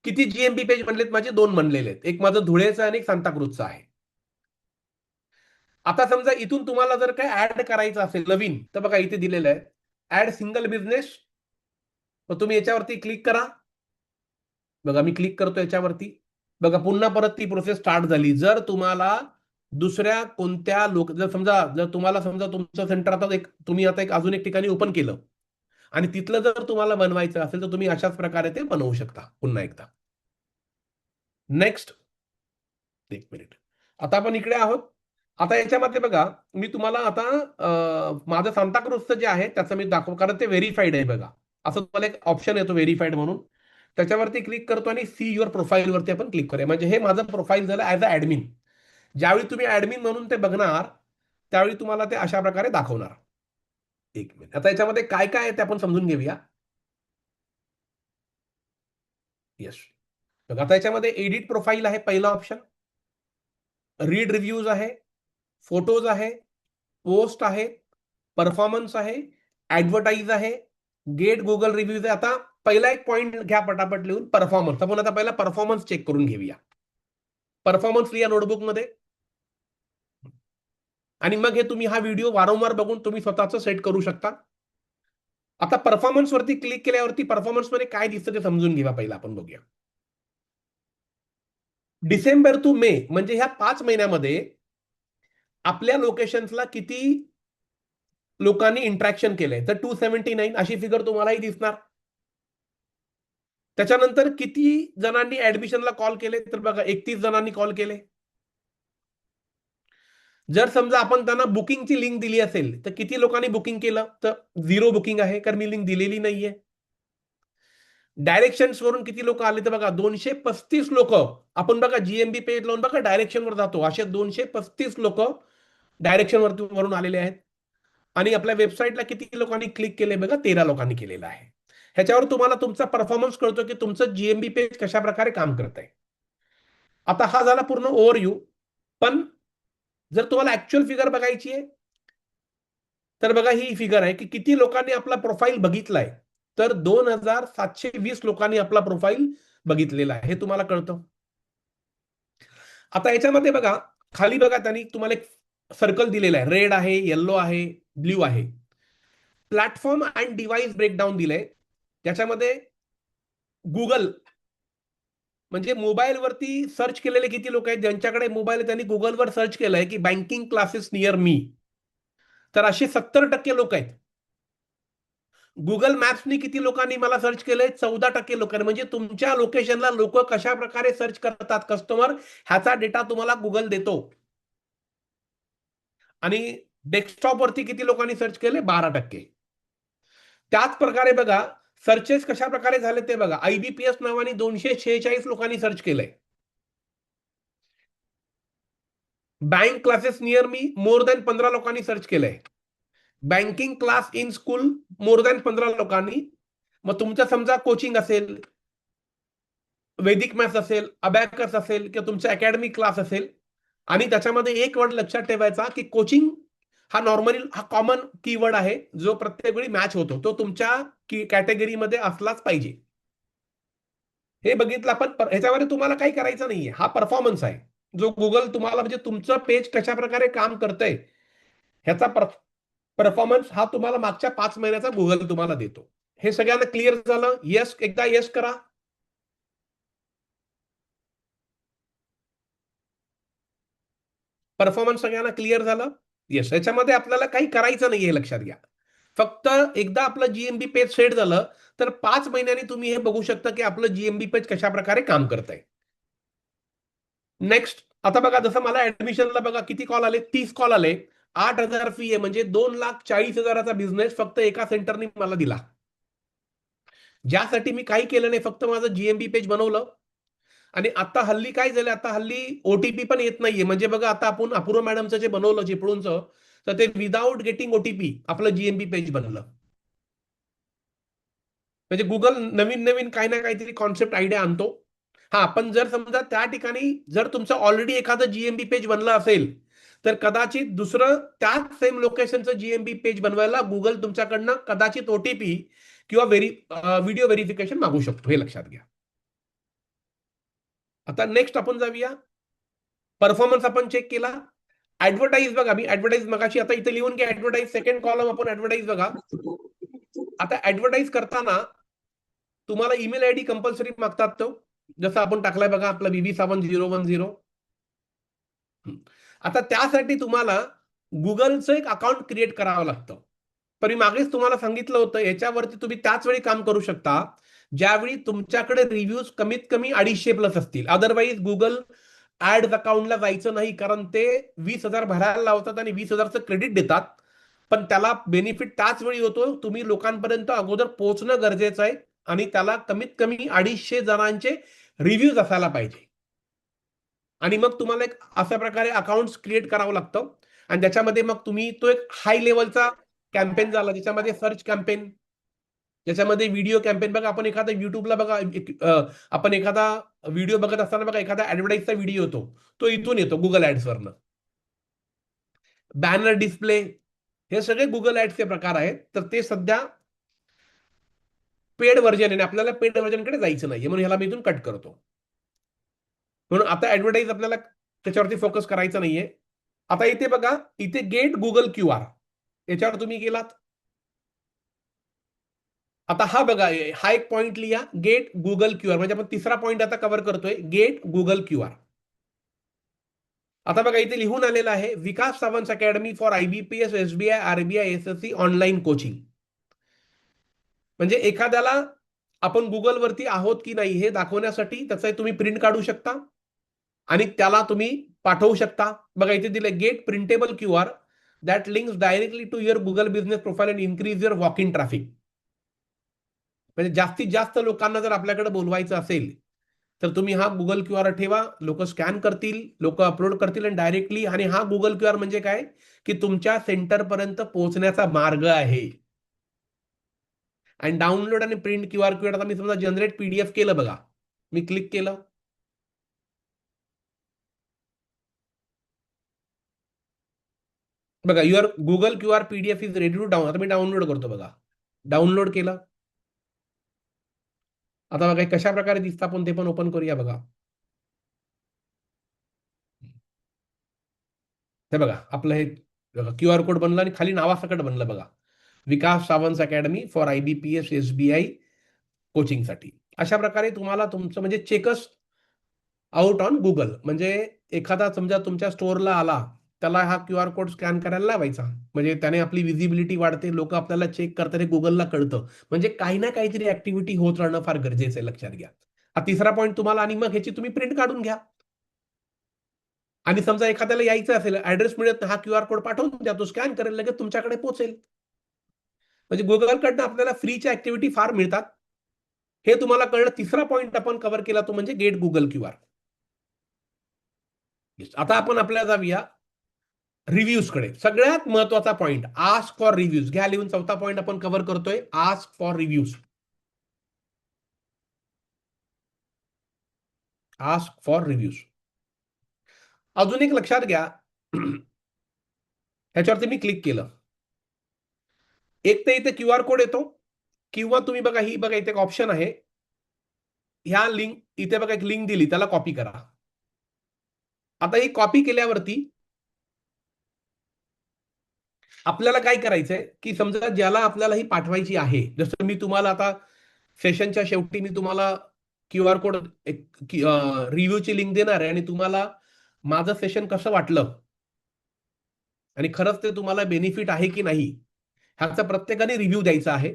किती जीएमबी पेज बनलेत माझे? 2 बनलेले आहेत. एक माझं धुळेचं आणि एक सांताक्रूजचं आहे. आता समजा इथून तुम्हाला जर काय ऍड करायचं असेल नवीन, तर बघा इथे दिलेलं आहे ऍड सिंगल बिझनेस. तर तुम्ही याच्यावरती क्लिक करा. बघा मी क्लिक करतो याच्यावरती. बघा पुन्हा परत ती प्रोसेस स्टार्ट झाली. जर तुम्हाला दुसऱ्या कोणत्या जर तुम्हाला समजा तुमचं सेंटर आता तुम्ही आता अजून एक ठिकाणी ओपन केलं आणि तिथलं जर तुम्हाला बनवायचं असेल तर तुम्ही अशाच प्रकारे ते बनवू शकता. पुन्हा एकदा नेक्स्ट. एक मिनिट, आता आपण इकडे आहोत. आता याच्यामध्ये बघा मी तुम्हाला आता माझं सांताक्रूजचं जे आहे त्याचं मी दाखव, कारण ते व्हेरीफाईड आहे बघा. असं तुम्हाला एक ऑप्शन येतो व्हेरीफाईड म्हणून. त्याच्यावरती क्लिक करतो आणि सी युअर प्रोफाईल वरती आपण क्लिक करूया. म्हणजे हे माझं प्रोफाईल झालं ऍज अ ऍडमिन. ज्यावेळी तुम्ही ऍडमिन म्हणून ते बघणार त्यावेळी तुम्हाला ते अशा प्रकारे दाखवणार. एक मिनिट, आता याच्यामध्ये काय काय आहे ते आपण समजून घेऊया. येस, आता याच्यामध्ये एडिट प्रोफाईल आहे पहिला ऑप्शन. रीड रिव्ह्यूज आहे, फोटोज आहे, पोस्ट आहे, परफॉर्मन्स आहे, ऍडव्हर्टाईज आहे, गेट गुगल रिव्ह्यूज आहे. आता पहिला एक पॉइंट घ्या पटापट लिहून, परफॉर्मन्स. आपण आता पहिला परफॉर्मन्स चेक करून घेऊया. परफॉर्मन्स लिहा नोटबुक मध्ये आणि मग हे तुम्ही हा व्हिडिओ वारंवार बघून तुम्ही स्वतःच सेट करू शकता. आता परफॉर्मन्स वरती क्लिक केल्यावरती परफॉर्मन्स मध्ये काय दिसतं ते समजून घेऊया. पहिला आपण बघूया. डिसेंबर टू मे म्हणजे ह्या 5 महिन्यामध्ये आपल्या लोकेशन्सला किती लोकांनी इंटरॅक्शन केलंय, तर 279 अशी फिगर तुम्हालाही दिसणार. त्याच्यानंतर किती जणांनी ऍडमिशनला कॉल केले, तर बघा 31 जणांनी कॉल केले. जर समजा आपण त्यांना बुकिंगची लिंक दिली असेल तर किती लोकांनी बुकिंग केलं, तर 0 बुकिंग आहे, कारण मी लिंक दिलेली नाहीये. डायरेक्शन्स वरून किती लोक आले, तर बघा 235 लोक. आपण बघा जीएमबी पेज लावून बघा डायरेक्शन वर जातो, असे 235 लोक डायरेक्शन वरून आलेले आहेत. आणि आपल्या वेबसाईटला किती लोकांनी क्लिक केले बघा, 13 लोकांनी केलेलं आहे. ह्याच्यावर तुम्हाला तुमचा परफॉर्मन्स कळतो की तुमचं जीएमबी पेज कशा प्रकारे काम करत आहे. आता हा झाला पूर्ण ओव्हरव्ह्यू. पण जर तुम्हाला ऍक्च्युअल फिगर बघायची आहे तर बघा ही फिगर आहे की किती लोकांनी आपला प्रोफाईल बघितलाय. तर 2720 लोकांनी आपला प्रोफाईल बघितलेला आहे, हे तुम्हाला कळतं. आता याच्यामध्ये बघा खाली बघा त्यांनी तुम्हाला एक सर्कल दिलेला आहे, रेड आहे, येल्लो आहे, ब्ल्यू आहे. प्लॅटफॉर्म अँड डिव्हाइस ब्रेकडाऊन दिलंय. त्याच्यामध्ये गुगल म्हणजे मोबाईलवरती सर्च केलेले किती लोक आहेत, ज्यांच्याकडे मोबाईल आहे त्यांनी गुगलवर सर्च केलंय की बँकिंग क्लासेस नियर मी, तर असे 70% लोक आहेत. गुगल मॅप्सनी किती लोकांनी मला सर्च केलंय, 14% लोकांनी. म्हणजे तुमच्या लोकेशनला लोक कशा प्रकारे सर्च करतात कस्टमर, ह्याचा डेटा तुम्हाला गुगल देतो. आणि डेस्कटॉपवरती किती लोकांनी सर्च केले, 12%. त्याच प्रकारे बघा सर्चेस कशा प्रकारे झाले ते बघा. IBPS नावाने 246 लोकांनी सर्च केलंय. Bank classes near me more than 15 लोकांनी सर्च केलंय. Banking class in school more than 15 लोकांनी. मग तुमचं समजा कोचिंग असेल, वैदिक मॅथ्स असेल, अबॅकस असेल किंवा तुमचा अकॅडमिक क्लास असेल, आणि त्याच्यामध्ये एक वर्ड लक्षात ठेवायचा की कोचिंग हा नॉर्मली हा कॉमन कीवर्ड आहे जो प्रत्येक वेळी मॅच होतो, तो तुमच्या कॅटेगरीमध्ये असलाच पाहिजे. हे बघितलं आपण. ह्याच्यामध्ये तुम्हाला काही करायचं नाहीये, हा परफॉर्मन्स आहे जो गुगल तुम्हाला म्हणजे तुमचं पेज कशा प्रकारे काम करतंय ह्याचा परफॉर्मन्स हा तुम्हाला मागच्या 5 महिन्याचा गुगल तुम्हाला देतो. हे सगळ्यांना क्लिअर झालं? येस, एकदा येस करा. परफॉर्मन्स सगळ्यांना क्लिअर झालं? येस. याच्यामध्ये आपल्याला काही करायचं नाही हे लक्षात घ्या. फक्त एकदा आपलं जीएमबी पेज सेट झालं तर 5 महिन्यांनी तुम्ही हे बघू शकता की आपलं जीएमबी पेज कशा प्रकारे काम करत आहे. नेक्स्ट, आता बघा जसं मला ऍडमिशनला बघा किती कॉल आले, 30 कॉल आले. 8,000 फी आहे, म्हणजे 2,40,000चा बिझनेस फक्त एका सेंटरने मला दिला. ज्यासाठी मी काही केलं नाही, फक्त माझं जीएमबी पेज बनवलं. आणि आता हल्ली काय झालं, आता हल्ली ओटीपी पण येत नाहीये. म्हणजे बघा आता आपण अपूर्व मॅडमचं जे बनवलं चिपळूणचं, तर ते विदाऊट गेटिंग ओटीपी आपलं जीएमबी पेज बनलं. म्हणजे गुगल नवीन नवीन काही ना काहीतरी कॉन्सेप्ट आयडिया आणतो. हा, पण जर समजा त्या ठिकाणी जर तुमचं ऑलरेडी एखादं जीएमबी पेज बनलं असेल तर कदाचित दुसरं त्याच सेम लोकेशनचं जीएमबी पेज बनवायला गुगल तुमच्याकडनं कदाचित ओटीपी किंवा व्हिडिओ व्हेरिफिकेशन मागू शकतो, हे लक्षात घ्या. आता नेक्स्ट आपण जाऊया. परफॉर्मन्स आपण चेक केला. ऍडव्हर्टाईज बघा, मी ऍडव्हर्टाईज मगाशी आता इथे लिहून घ्या. ऍडव्हर्टाईज सेकंड कॉलम आपण ऍडव्हर्टाईज बघा. आता ऍडव्हर्टाईज करताना तुम्हाला ईमेल आयडी कंपल्सरी मागतात, तो जसं आपण टाकलाय बघा आपला BB71010. आता त्यासाठी तुम्हाला गुगलचं एक अकाउंट क्रिएट करावं लागतं. तरी मागेच तुम्हाला सांगितलं होतं याच्यावरती तुम्ही त्याच वेळी काम करू शकता ज्यावेळी तुमच्याकडे रिव्ह्यूज कमीत कमी 250+ असतील. अदरवाईज गुगल ऍड अकाउंटला जायचं नाही, कारण ते 20,000 भरायला लावतात आणि 20,000चं क्रेडिट देतात. पण त्याला बेनिफिट त्याच वेळी होतो, तुम्ही लोकांपर्यंत अगोदर पोहोचणं गरजेचं आहे आणि त्याला कमीत कमी 250 जणांचे रिव्ह्यूज असायला पाहिजे. आणि मग तुम्हाला एक अशा प्रकारे अकाउंट क्रिएट करावं लागतं. आणि त्याच्यामध्ये मग तुम्ही तो एक हाय लेवलचा कॅम्पेन झाला, ज्याच्यामध्ये सर्च कॅम्पेन, ज्याच्यामध्ये व्हिडिओ कॅम्पेन. बघा आपण एखादा युट्यूबला बघा आपण एखादा व्हिडिओ बघत असताना बघा एखादा ऍडव्हर्टाईजचा व्हिडिओ येतो, तो इथून येतो गुगल ऍड्सवरनं. बॅनर डिस्प्ले, हे सगळे गुगल ऍड्सचे प्रकार आहेत. तर ते सध्या पेड व्हर्जन आहे, आपल्याला पेड व्हर्जनकडे जायचं नाहीये, म्हणून ह्याला मी इथून कट करतो. म्हणून आता ऍडव्हर्टाईज आपल्याला त्याच्यावरती फोकस करायचा नाहीये. आता इथे बघा, इथे गेट गुगल QR याच्यावर तुम्ही गेलात. आता हा बघा, हा एक पॉइंट लिहा, गेट गुगल QR. म्हणजे आपण तिसरा पॉइंट आता कव्हर करतोय, गेट गुगल QR. आता बघा इथे लिहून आलेलं आहे, Vikas Sawant academy for IBPS, SBI, RBI, SSC online coaching. म्हणजे एखाद्याला आपण गुगलवरती आहोत की नाही हे दाखवण्यासाठी त्याचं तुम्ही प्रिंट काढू शकता आणि त्याला तुम्ही पाठवू शकता. बघा इथे दिलं, get printable QR that links directly to your Google business profile and increase your walk in traffic. म्हणजे जास्तीत जास्त लोकांना जर आपल्याकडे बोलवायचं असेल तर तुम्ही हा गुगल QR ठेवा, लोक स्कॅन करतील, लोक अपलोड करतील आणि डायरेक्टली, आणि हा गुगल QR म्हणजे काय की तुमच्या सेंटर पर्यंत पोहोचण्याचा मार्ग आहे. आणि डाउनलोड आणि प्रिंट QR कोड, आता मी समजा जनरेट PDF केलं बघा, मी क्लिक केलं, बघा your Google QR PDF is ready to down. आता मी डाउनलोड करतो बघा, डाउनलोड केलं. आता बघा कशा प्रकारे दिसतं, आपण ते पण ओपन करूया बघा. हे बघा आपलं हे QR कोड बनलं आणि खाली नावासकट बनलं बघा, Vikas Sawant academy for IBPS SBI कोचिंगसाठी. अशा प्रकारे तुम्हाला तुमचं म्हणजे चेकस आउट ऑन गुगल. म्हणजे एखादा समजा तुमच्या स्टोअरला आला, त्याला हा QR कोड स्कॅन करायला लावायचा, म्हणजे त्याने आपली विजिबिलिटी वाढते, लोक आपल्याला चेक करतात, हे गुगलला कळतं. म्हणजे काही ना काहीतरी ऍक्टिव्हिटी होत राहणं फार गरजेचं आहे, लक्षात घ्या. हा तिसरा पॉईंट तुम्हाला. आणि मग ह्याची तुम्ही प्रिंट काढून घ्या. आणि समजा एखाद्याला यायचं असेल, ऍड्रेस मिळत नाही, हा QR कोड पाठवून द्या, तो स्कॅन करेल, लगेच तुमच्याकडे पोहोचेल. म्हणजे गुगलकडनं आपल्याला फ्रीच्या ऍक्टिव्हिटी फार मिळतात. हे तुम्हाला कळलं. तिसरा पॉईंट आपण कव्हर केला तो म्हणजे गेट गुगल QR. आता आपण आपल्याला जाऊया रिव्ह्यूज कडे. सगळ्यात महत्वाचा पॉईंट आस्क फॉर रिव्ह्यूज. घ्या लिहून, चौथा पॉईंट आपण कव्हर करतोय, ask for reviews. Ask for reviews. अजून एक लक्षात घ्या, ह्याच्यावरती मी क्लिक केलं, एक तर इथे QR कोड येतो, किंवा तुम्ही बघा ही बघा इथे एक ऑप्शन आहे, ह्या लिंक इथे बघा एक लिंक दिली, त्याला कॉपी करा. आता ही कॉपी केल्यावरती आपल्याला काय करायचंय की समजा ज्याला आपल्याला ही पाठवायची आहे, जसं मी तुम्हाला आता सेशनच्या शेवटी मी तुम्हाला QR कोड रिव्ह्यूची लिंक देणार आहे, आणि तुम्हाला माझं सेशन कसं वाटलं आणि खरंच ते तुम्हाला बेनिफिट आहे की नाही ह्याचा प्रत्येकाने रिव्ह्यू द्यायचा आहे.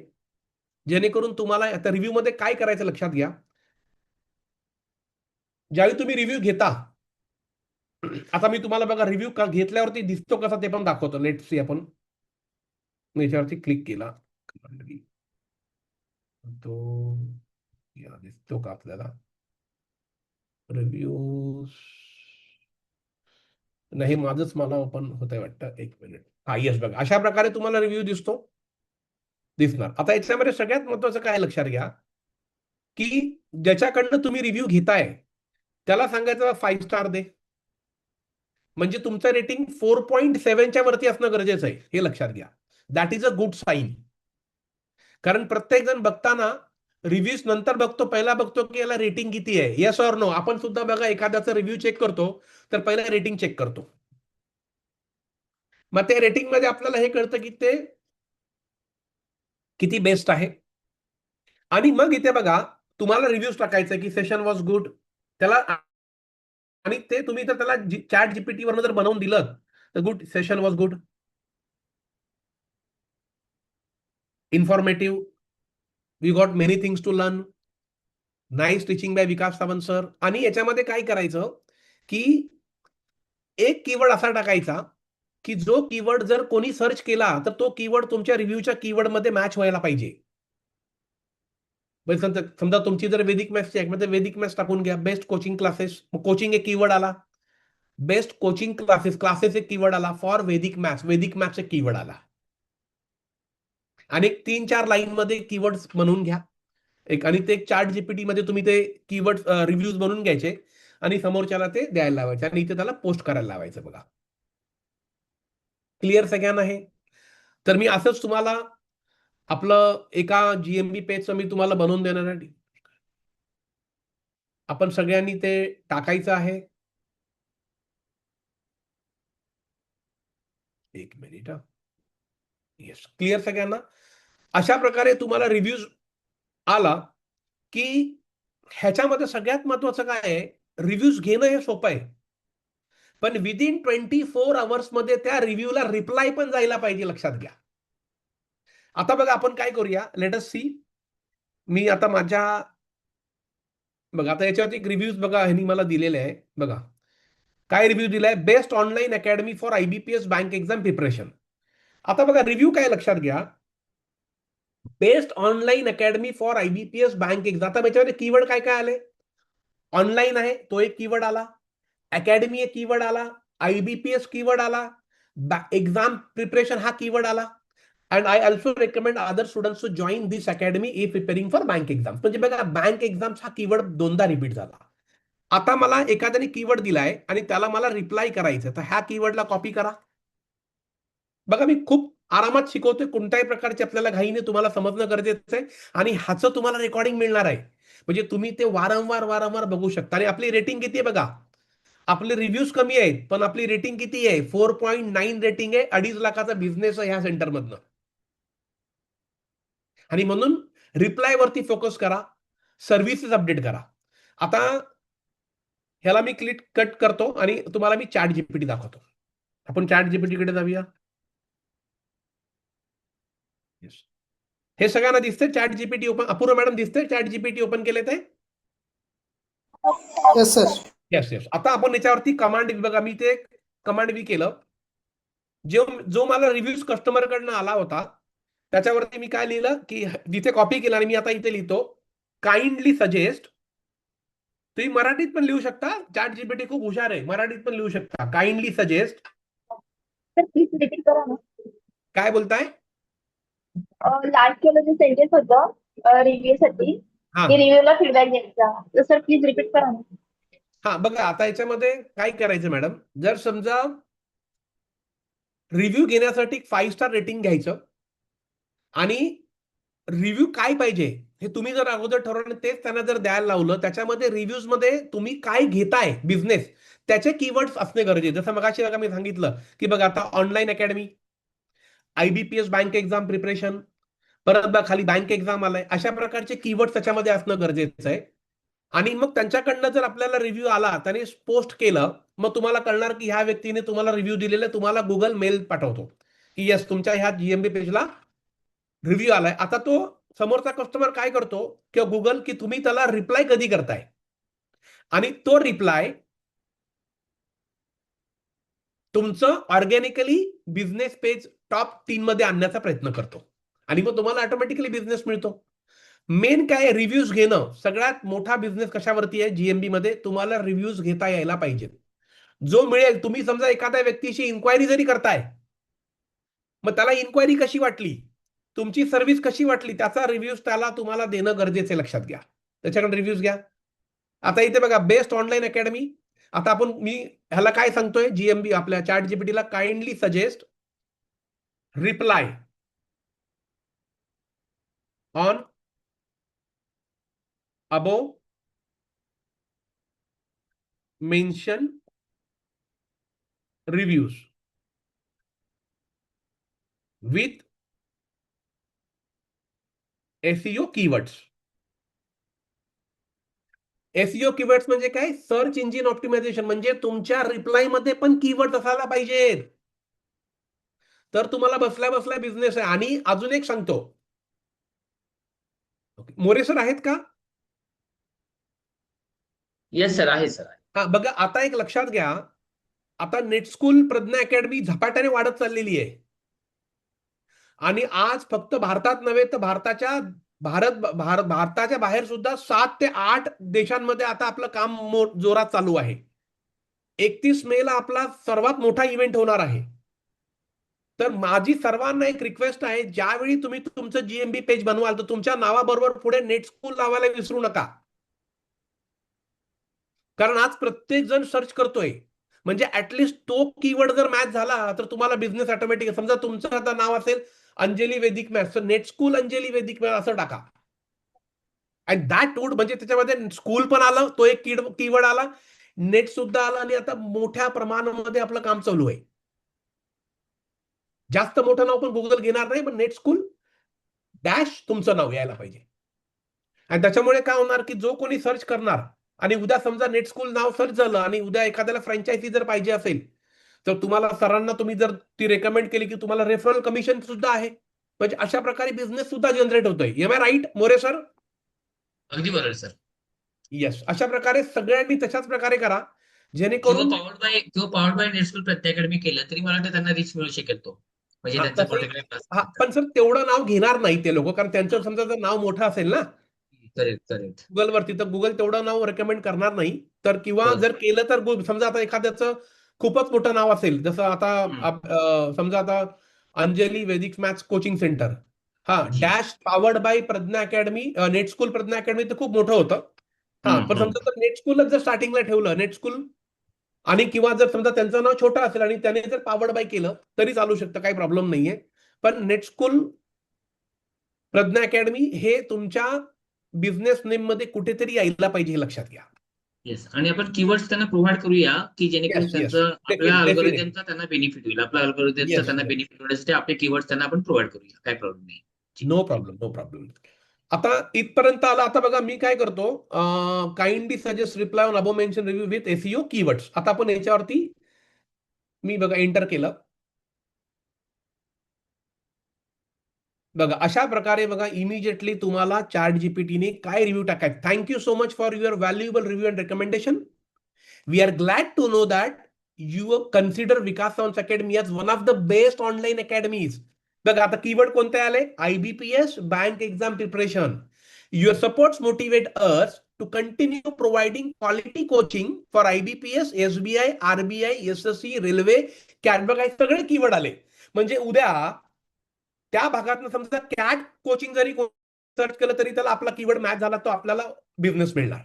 जेणेकरून तुम्हाला आता रिव्ह्यू मध्ये काय करायचं लक्षात घ्या. ज्यावेळी तुम्ही रिव्ह्यू घेता, आता मी तुम्हाला बघा रिव्ह्यू घेतल्यावरती दिसतो कसा ते पण दाखवतो. लेट सी, आपण याच्यावरती क्लिक केला, तो या दिसतो का आपल्याला रिव्ह्यूज? नाही, माझंच मला ओपन होत आहे वाटतं, एक मिनिट. हा येस, बघा अशा प्रकारे तुम्हाला रिव्ह्यू दिसणार. आता याच्यामध्ये सगळ्यात महत्वाचं काय लक्षात घ्या की ज्याच्याकडनं तुम्ही रिव्ह्यू घेताय त्याला सांगायचं 5 स्टार दे, म्हणजे तुमचं रेटिंग 4.7च्या वरती असणं गरजेचं आहे, हे लक्षात घ्या. That is a good sign. कारण प्रत्येक जण बघताना रिव्ह्यूज नंतर बघतो, पहिला बघतो की याला रेटिंग किती आहे, येस ऑर नो. आपण सुद्धा बघा एखाद्याचा रिव्ह्यू चेक करतो तर पहिला रेटिंग चेक करतो, मग ते रेटिंग मध्ये आपल्याला हे कळतं की ते किती बेस्ट आहे. आणि मग इथे बघा तुम्हाला रिव्ह्यूज टाकायचं की सेशन वॉज गुड, त्याला, आणि ते तुम्ही जर त्याला चॅट GPT वरनं जर बनवून दिलं तर good session was good, informative, we got many things to learn, nice teaching by Vikas Sawant sir. आणि याच्यामध्ये काय करायचं की एक कीवर्ड असा टाकायचा की जो कीवर्ड जर कोणी सर्च केला तर तो कीवर्ड तुमच्या रिव्ह्यूच्या कीवर्ड मध्ये मॅच व्हायला पाहिजे. समजा तुमची जर वेदिक मॅथ्सची आहे, म्हणजे वेदिक मॅथ्स टाकून घ्या, बेस्ट कोचिंग क्लासेस, कोचिंग एक कीवर्ड आला, बेस्ट कोचिंग क्लासेस एक कीवर्ड आला, फॉर वेदिक मॅथ्स एक कीवर्ड आला, आणि 3-4 लाईन मध्ये कीवर्ड बनवून घ्या एक, आणि ते चॅट GPT मध्ये तुम्ही ते कीवर्ड रिव्ह्यूज बनवून घ्यायचे आणि समोरच्याला ते द्यायला लावायचे आणि इथे त्याला पोस्ट करायला लावायचं. बघा क्लिअर सगळ्यांना आहे? तर मी असंच तुम्हाला आपलं एका GMB पेजचं मी तुम्हाला बनवून देणार आहे. आपण सगळ्यांनी ते टाकायचं आहे. एक मिनिट. येस, क्लिअर सगळ्यांना? अशा प्रकारे तुम्हाला रिव्ह्यूज आला की ह्याच्यामध्ये सगळ्यात महत्वाचं काय आहे, रिव्ह्यूज घेणं हे सोपं आहे, पण विदिन 24 आवर्स मध्ये त्या रिव्ह्यूला रिप्लाय पण जायला पाहिजे, लक्षात घ्या. आता बघा आपण काय करूया, लेट अस सी. मी आता माझ्या बघा आता याच्यावरती एक रिव्ह्यूज बघा ह्यांनी मला दिलेले आहे. बघा काय रिव्ह्यू दिलाय, best online academy for IBPS bank exam preparation. आता बघा रिव्ह्यू काय लक्षात घ्या, best online academy for IBPS bank exam. आता याच्यामध्ये कीवर्ड काय काय आले, ऑनलाईन आहे तो एक कीवर्ड आला, अकॅडमी एक कीवर्ड आला, IBPS कीवर्ड आला, एक्झाम प्रिपरेशन हा कीवर्ड आला. And I also recommend other students to join this academy if preparing for bank exam. म्हणजे बघा बँक एक्झाम्स हा कीवर्ड दोनदा रिपीट झाला. आता मला एखाद्याने कीवर्ड दिलाय आणि त्याला मला रिप्लाय करायचं, तर ह्या कीवर्डला कॉपी करा. बघा मी खूप आरामात शिकवतोय, कोणत्याही प्रकारची आपल्याला घाईने तुम्हाला समजणं गरजेचं आहे आणि ह्याचं तुम्हाला रेकॉर्डिंग मिळणार आहे. म्हणजे तुम्ही ते वारंवार बघू शकता. आणि आपली रेटिंग किती आहे बघा, आपले रिव्ह्यूज कमी आहेत पण आपली रेटिंग किती आहे, 4.9 रेटिंग आहे. 2.5 लाखाचा बिझनेस आहे ह्या सेंटरमधनं. आणि म्हणून रिप्लाय वरती फोकस करा, सर्व्हिसेस अपडेट करा. आता ह्याला मी क्लिक कट करतो आणि तुम्हाला मी चॅट जीपीटी दाखवतो. आपण चॅट जीपीटी कडे जाऊया. हे सगळ्यांना दिसतंय चॅट जीपीटी ओपन? अपूर्व मॅडम दिसतंय चॅट जीपीटी ओपन केले ते? Yes sir. येस. आता आपण याच्यावरती कमांड बघा, मी ते कमांड बी केलं. जो मला रिव्ह्यूज कस्टमरकडनं आला होता त्याच्यावरती मी काय लिहिलं की जिथे कॉपी केला आणि मी आता इथे लिहितो, काइंडली सजेस्ट. तुम्ही मराठीत पण लिहू शकता, चॅट जीपीटी खूप हुशार आहे, मराठीत पण लिहू शकता. Kindly suggest. Sir please repeat करा ना. काय बोलताय? लास्ट केलं जे सेंटेन्स होतं रिव्ह्यू साठी, हा की रिव्ह्यूला फीडबॅक द्यायचा, तर सर प्लीज रिपीट करा ना. हा बघा, आता याच्यामध्ये काय करायचं मॅडम, जर समजा रिव्ह्यू घेण्यासाठी 5 स्टार रेटिंग घ्यायचं आणि रिव्ह्यू काय पाहिजे हे तुम्ही जर अगोदर ठरवलं, तेच त्यांना जर द्यायला लावलं, त्याच्यामध्ये रिव्ह्यूज मध्ये तुम्ही काय घेताय बिझनेस त्याचे कीवर्ड्स असणे गरजेचे. जसं मगाशी बघा मी सांगितलं की बघा आता online academy, IBPS bank exam preparation, परत बघा खाली बँक एक्झाम आलाय, अशा प्रकारचे कीवर्ड त्याच्यामध्ये असणं गरजेचं आहे. आणि मग त्यांच्याकडनं जर आपल्याला रिव्ह्यू आला, त्याने पोस्ट केलं, मग तुम्हाला कळणार की ह्या व्यक्तीने तुम्हाला रिव्ह्यू दिलेला, तुम्हाला गुगल मेल पाठवतो की यस तुमच्या ह्या GMB पेजला रिव्ह्यू आलाय. आता तो समोरचा कस्टमर काय करतो किंवा गुगल की तुम्ही त्याला रिप्लाय कधी करताय, आणि तो रिप्लाय तुमचं ऑर्गॅनिकली बिझनेस पेज टॉप 3 मध्ये आणण्याचा प्रयत्न करतो आणि मग तुम्हाला ऑटोमॅटिकली बिझनेस मिळतो. मेन काय, रिव्ह्यूज घेणं. सगळ्यात मोठा बिझनेस कशावरती आहे, GMB मध्ये तुम्हाला रिव्ह्यूज घेता यायला पाहिजे. जो मिळेल, तुम्ही समजा एखाद्या व्यक्तीशी इन्क्वायरी जरी करताय, मग त्याला इन्क्वायरी कशी वाटली, तुमची सर्व्हिस कशी वाटली, त्याचा रिव्ह्यूज त्याला तुम्हाला देणं गरजेचं आहे. लक्षात घ्या, त्याच्याकडे रिव्ह्यूज घ्या. आता इथे बघा बेस्ट ऑनलाईन अकॅडमी. आता आपण मी ह्याला काय सांगतोय, GMB आपल्या चॅट जीपीटीला kindly suggest reply on above mention reviews with SEO keywords. SEO keywords म्हणजे काय, सर्च इंजिन ऑप्टिमायझेशन. म्हणजे तुमच्या रिप्लाय मध्ये पण कीवर्ड असायला पाहिजेत, तर तुम्हाला बसल्या बसल्या बिझनेस आहे. आणि अजून एक सांगतो, मोरे सर आहेत का? येस सर, आहे सर. हा बघा, आता एक लक्षात घ्या, आता नेटस्कूल, प्रज्ञा अकॅडमी झपाट्याने वाढत चाललेली आहे. आणि आज फक्त भारतात नव्हे तर भारताच्या बाहेर सुद्धा 7 ते 8 देशांमध्ये आता आपलं काम जोरात चालू आहे. 31 मे ला आपला सर्वात मोठा इव्हेंट होणार आहे. तर माझी सर्वांना एक रिक्वेस्ट आहे, ज्यावेळी तुम्ही तुमचं GMB पेज बनवाल तर तुमच्या नावाबरोबर पुढे नेटस्कूल लावायला विसरू नका. कारण आज प्रत्येक जण सर्च करतोय, म्हणजे ऍटलिस्ट तो कीवर्ड जर मॅच झाला तर तुम्हाला बिझनेस ऑटोमॅटिक. समजा तुमचं आता नाव असेल अंजली वैदिक मॅथ्स, तर नेटस्कूल अंजली वैदिक मॅथ्स असं टाका. अँड दॅट वुड, म्हणजे त्याच्यामध्ये स्कूल पण आलं, तो एक कीवर्ड आला, नेट सुद्धा आला, आणि आता मोठ्या प्रमाणामध्ये आपलं काम चालू आहे. जास्त मोठं नाव पण गुगल घेणार नाही, पण नेटस्कूल डॅश तुमचं नाव यायला पाहिजे. आणि त्याच्यामुळे काय होणार की जो कोणी सर्च करणार, आणि उद्या समजा नेटस्कूल नाव सर्च झालं आणि उद्या एखाद्याला फ्रँचायझी जर पाहिजे असेल, तर तुम्हाला सरांना तुम्ही जर ती रेकमेंड केली की तुम्हाला रेफरल कमिशन सुद्धा आहे. म्हणजे अशा प्रकारे बिझनेस सुद्धा जनरेट होतोय. Am I right More sir? अगदी बरोबर सर. येस. अशा प्रकारे सगळ्यांनी तशाच प्रकारे करा, जेणेकरून पॉवर्ड बाय नेटस्कूल प्रत्येक अकॅडमी केलं तरी मला वाटतं त्यांना रीच मिळू शकेल तो. म्हणजे त्यांचा पर्टिक्युलर क्लास. पण सर तेवढं नाव घेणार नाही ते लोक, कारण त्यांचं समजा जर नाव मोठं असेल ना, करेक्ट करेक्ट. गुगलवरती, तर गुगल तेवढं नाव रेकमेंड करणार नाही. तर किंवा बरं. जर केलं तर समजा आता एखाद्याचं खूपच मोठं नाव असेल, जसं आता समजा आता अंजली वैदिक मॅथ्स कोचिंग सेंटर, हा जी. Dash powered by Pragya academy, net school Pragya academy, तर खूप मोठं होतं. हा, पण समजा जर नेट स्कूलच जर स्टार्टिंगला ठेवलं, नेट स्कूल, आणि किंवा जर समजा त्यांचं नाव छोटं असेल आणि त्याने जर पॉवर्ड बाय केलं तरी चालू शकतं, काही प्रॉब्लेम नाहीये. पण नेट स्कूल प्रज्ञा अकॅडमी हे तुमच्या बिझनेस नेम मध्ये कुठेतरी यायला पाहिजे, हे लक्षात घ्या. येस. आणि आपण कीवर्ड्स त्यांना प्रोव्हाइड करूया की जेणेकरून येस येस, त्यांचं आपल्या डेफिनेटली. अल्गोरिदमचा त्यांना बेनिफिट होईल. आपल्या अल्गोरिदमचा येस त्यांना येस, बेनिफिट होण्यासाठी आपले कीवर्ड्स त्यांना आपण प्रोव्हाइड करूया. काय प्रॉब्लेम नाही. No problem, no problem. आता इथपर्यंत आला. आता बघा मी काय करतो, kindly suggest reply on above mention review with SEO keywords. आता आपण याच्यावरती मी बघा एंटर केलं. बघा अशा प्रकारे बघा इमिजिएटली तुम्हाला चॅट जीपीटीने काय रिव्ह्यू टाकायचं. Thank you so much for your valuable review and recommendation. We are glad to know that you consider Vikas sons academy as one of the best online academies. बघा आता कीवर्ड कोणते आले, IBPS bank exam preparation. Your supports motivate us to continue providing quality coaching for IBPS, SBI, RBI, SSC, railway, CAT. बघा हे सगळे keyword आले. म्हणजे उद्या त्या भागात समजा कॅट कोचिंग जरी सर्च केलं तरी त्याला आपला कीवर्ड मॅच झाला, तो आपल्याला बिझनेस मिळणार.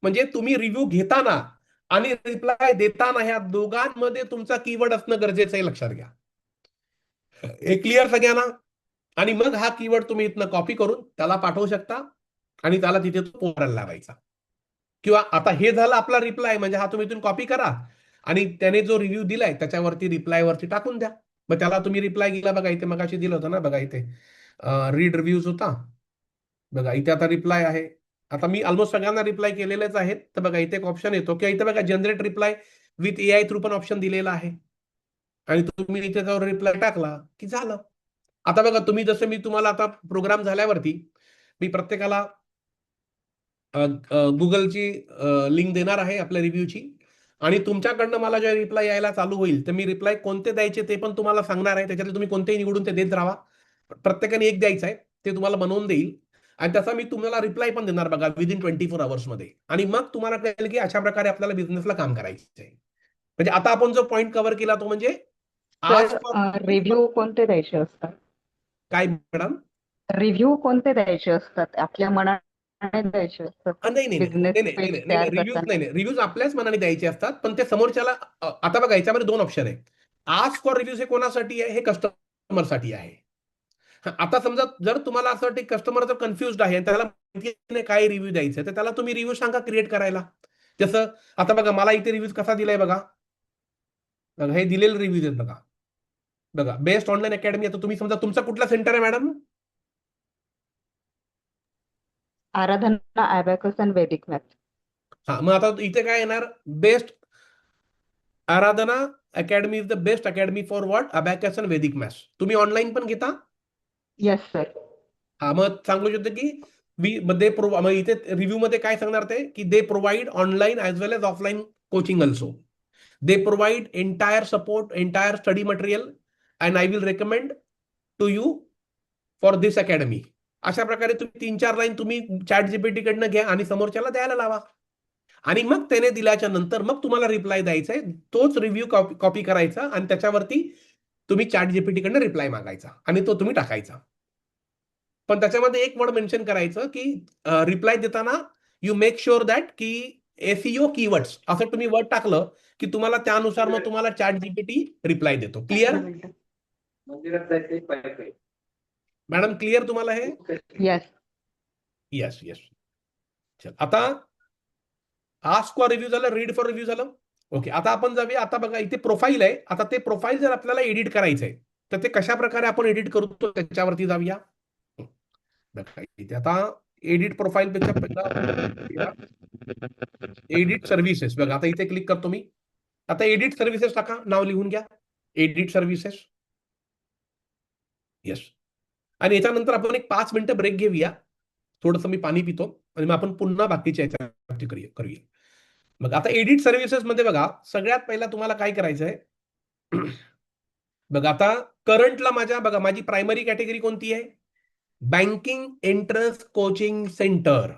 म्हणजे तुम्ही रिव्ह्यू घेताना आणि रिप्लाय देताना ह्या दोघांमध्ये तुमचा कीवर्ड असणं गरजेचं आहे, लक्षात घ्या. हे क्लिअर सगळ्यांना? आणि मग हा कीवर्ड तुम्ही इथनं कॉपी करून त्याला पाठवू शकता आणि त्याला तिथे तो पोरायला लावायचा. किंवा आता हे झालं आपला रिप्लाय, म्हणजे हा तुम्ही इथून कॉपी करा आणि त्याने जो रिव्ह्यू दिलाय त्याच्यावरती रिप्लाय वरती टाकून द्या. मग त्याला तुम्ही रिप्लाय दिला, बघा इथे मगाशी दिलं होतं ना, बघा इथे रीड रिव्ह्यूज होता, बघा इथे आता रिप्लाय आहे. आता मी ऑलमोस्ट सगळ्यांना रिप्लाय केलेलेच आहेत. तर बघा इथे एक ऑप्शन येतो किंवा इथे बघा generate reply with AI through पण ऑप्शन दिलेला आहे. आणि तुम्ही इथे जाऊन रिप्लाय टाकला की झालं. आता बघा तुम्ही जसं मी तुम्हाला आता प्रोग्राम झाल्यावरती मी प्रत्येकाला गुगलची लिंक देणार आहे आपल्या रिव्ह्यूची, आणि तुमच्याकडनं मला जे रिप्लाय यायला चालू होईल तर मी रिप्लाय कोणते द्यायचे ते पण तुम्हाला सांगणार आहे. त्याच्यातले तुम्ही कोणतेही निवडून ते देत राहा. प्रत्येकाने एक द्यायचं आहे, ते तुम्हाला बनवून देईल आणि त्याचा मी तुम्हाला रिप्लाय पण देणार बघा विदिन 24 आवर्स मध्ये. आणि मग तुम्हाला कळेल की अशा प्रकारे आपल्याला बिझनेसला काम करायचं आहे. म्हणजे आता आपण जो पॉईंट कव्हर केला तो म्हणजे आज रिव्ह्यू कोणते द्यायचे असतात? काय मॅडम? रिव्ह्यू कोणते द्यायचे असतात? आपल्या मनाने द्यायचे असतात? नाही नाही बिझनेस नाही नाही पेज नाही तयार रिव्ह्यूज करताना. नाही, रिव्ह्यूज आपल्याच मनाने द्यायचे असतात, पण ते समोरच्याला आता बघा याच्यामध्ये दोन ऑप्शन आहे. आस्क फॉर रिव्ह्यूज हे कोणासाठी आहे? हे कस्टमरसाठी आहे. आता समजा जर तुम्हाला असं वाटतं कस्टमर जर कन्फ्युज्ड आहे आणि त्याला माहिती नाही काय रिव्ह्यू द्यायचं, तर त्याला तुम्ही रिव्ह्यू सांगा क्रिएट करायला. जसं आता बघा मला इथे रिव्ह्यूज कसा दिलाय बघा, बघा हे दिलेले रिव्ह्यूज आहेत बघा. बघा बेस्ट ऑनलाईन अकॅडमी. आता तुम्ही समजा तुमचा कुठला सेंटर आहे मॅडम? आराधना अबॅकस अँड वैदिक मॅथ्स. हा, मग आता इथे काय येणार? Best Aradhana academy is the best academy for what? Abacus and वैदिक मॅथ्स. तुम्ही ऑनलाईन पण घेता? Yes sir. हा, मग सांगू शकतो की मग इथे रिव्ह्यू मध्ये काय सांगणार ते की they provide online as well as offline coaching also. They provide entire support, entire study material and I will recommend to you for this academy. अशा प्रकारे तुम्ही 3-4 लाईन तुम्ही चॅट जीपीटी कडनं घ्या आणि समोरच्याला द्यायला लावा. आणि मग त्याने दिल्याच्या नंतर मग तुम्हाला रिप्लाय द्यायचा आहे. तोच रिव्ह्यू कॉपी करायचा आणि त्याच्यावरती तुम्ही चॅट जीपीटी कडनं रिप्लाय मागायचा आणि तो तुम्ही टाकायचा. पण त्याच्यामध्ये एक वर्ड मेन्शन करायचं की रिप्लाय देताना यू मेक शुअर दॅट की एसईओ कीवर्ड्स असं तुम्ही वर्ड टाकलं की तुम्हाला त्यानुसार मग तुम्हाला चॅट जीपीटी रिप्लाय देतो. Clear madam? क्लिअर तुम्हाला हे? येस. Yes yes. चल आता आस्क फॉर रिव्ह्यू झालं, रीड फॉर रिव्ह्यू झालं. ओके, आता आपण जाऊया. आता बघा इथे प्रोफाईल आहे. आता ते प्रोफाईल जर आपल्याला एडिट करायचं आहे तर ते कशा प्रकारे आपण एडिट करतो त्याच्यावरती जाऊया. बघा इथे आता एडिट प्रोफाईल पेक्षा एडिट सर्व्हिसेस. बघा आता इथे क्लिक करतो मी. आता एडिट सर्व्हिसेस टाका, नाव लिहून घ्या एडिट सर्व्हिसेस. येस. आणि याच्यानंतर आपण एक 5 मिनिटं ब्रेक घेऊया. थोडंसं मी पाणी पितो आणि मग आपण पुन्हा बाकीच्या याच्यावरती करूया. मग आता एडिट सर्व्हिसेस मध्ये बघा सगळ्यात पहिला तुम्हाला काय करायचं आहे बघा. आता करंटला माझी प्रायमरी कॅटेगरी कोणती आहे? Banking entrance coaching centre.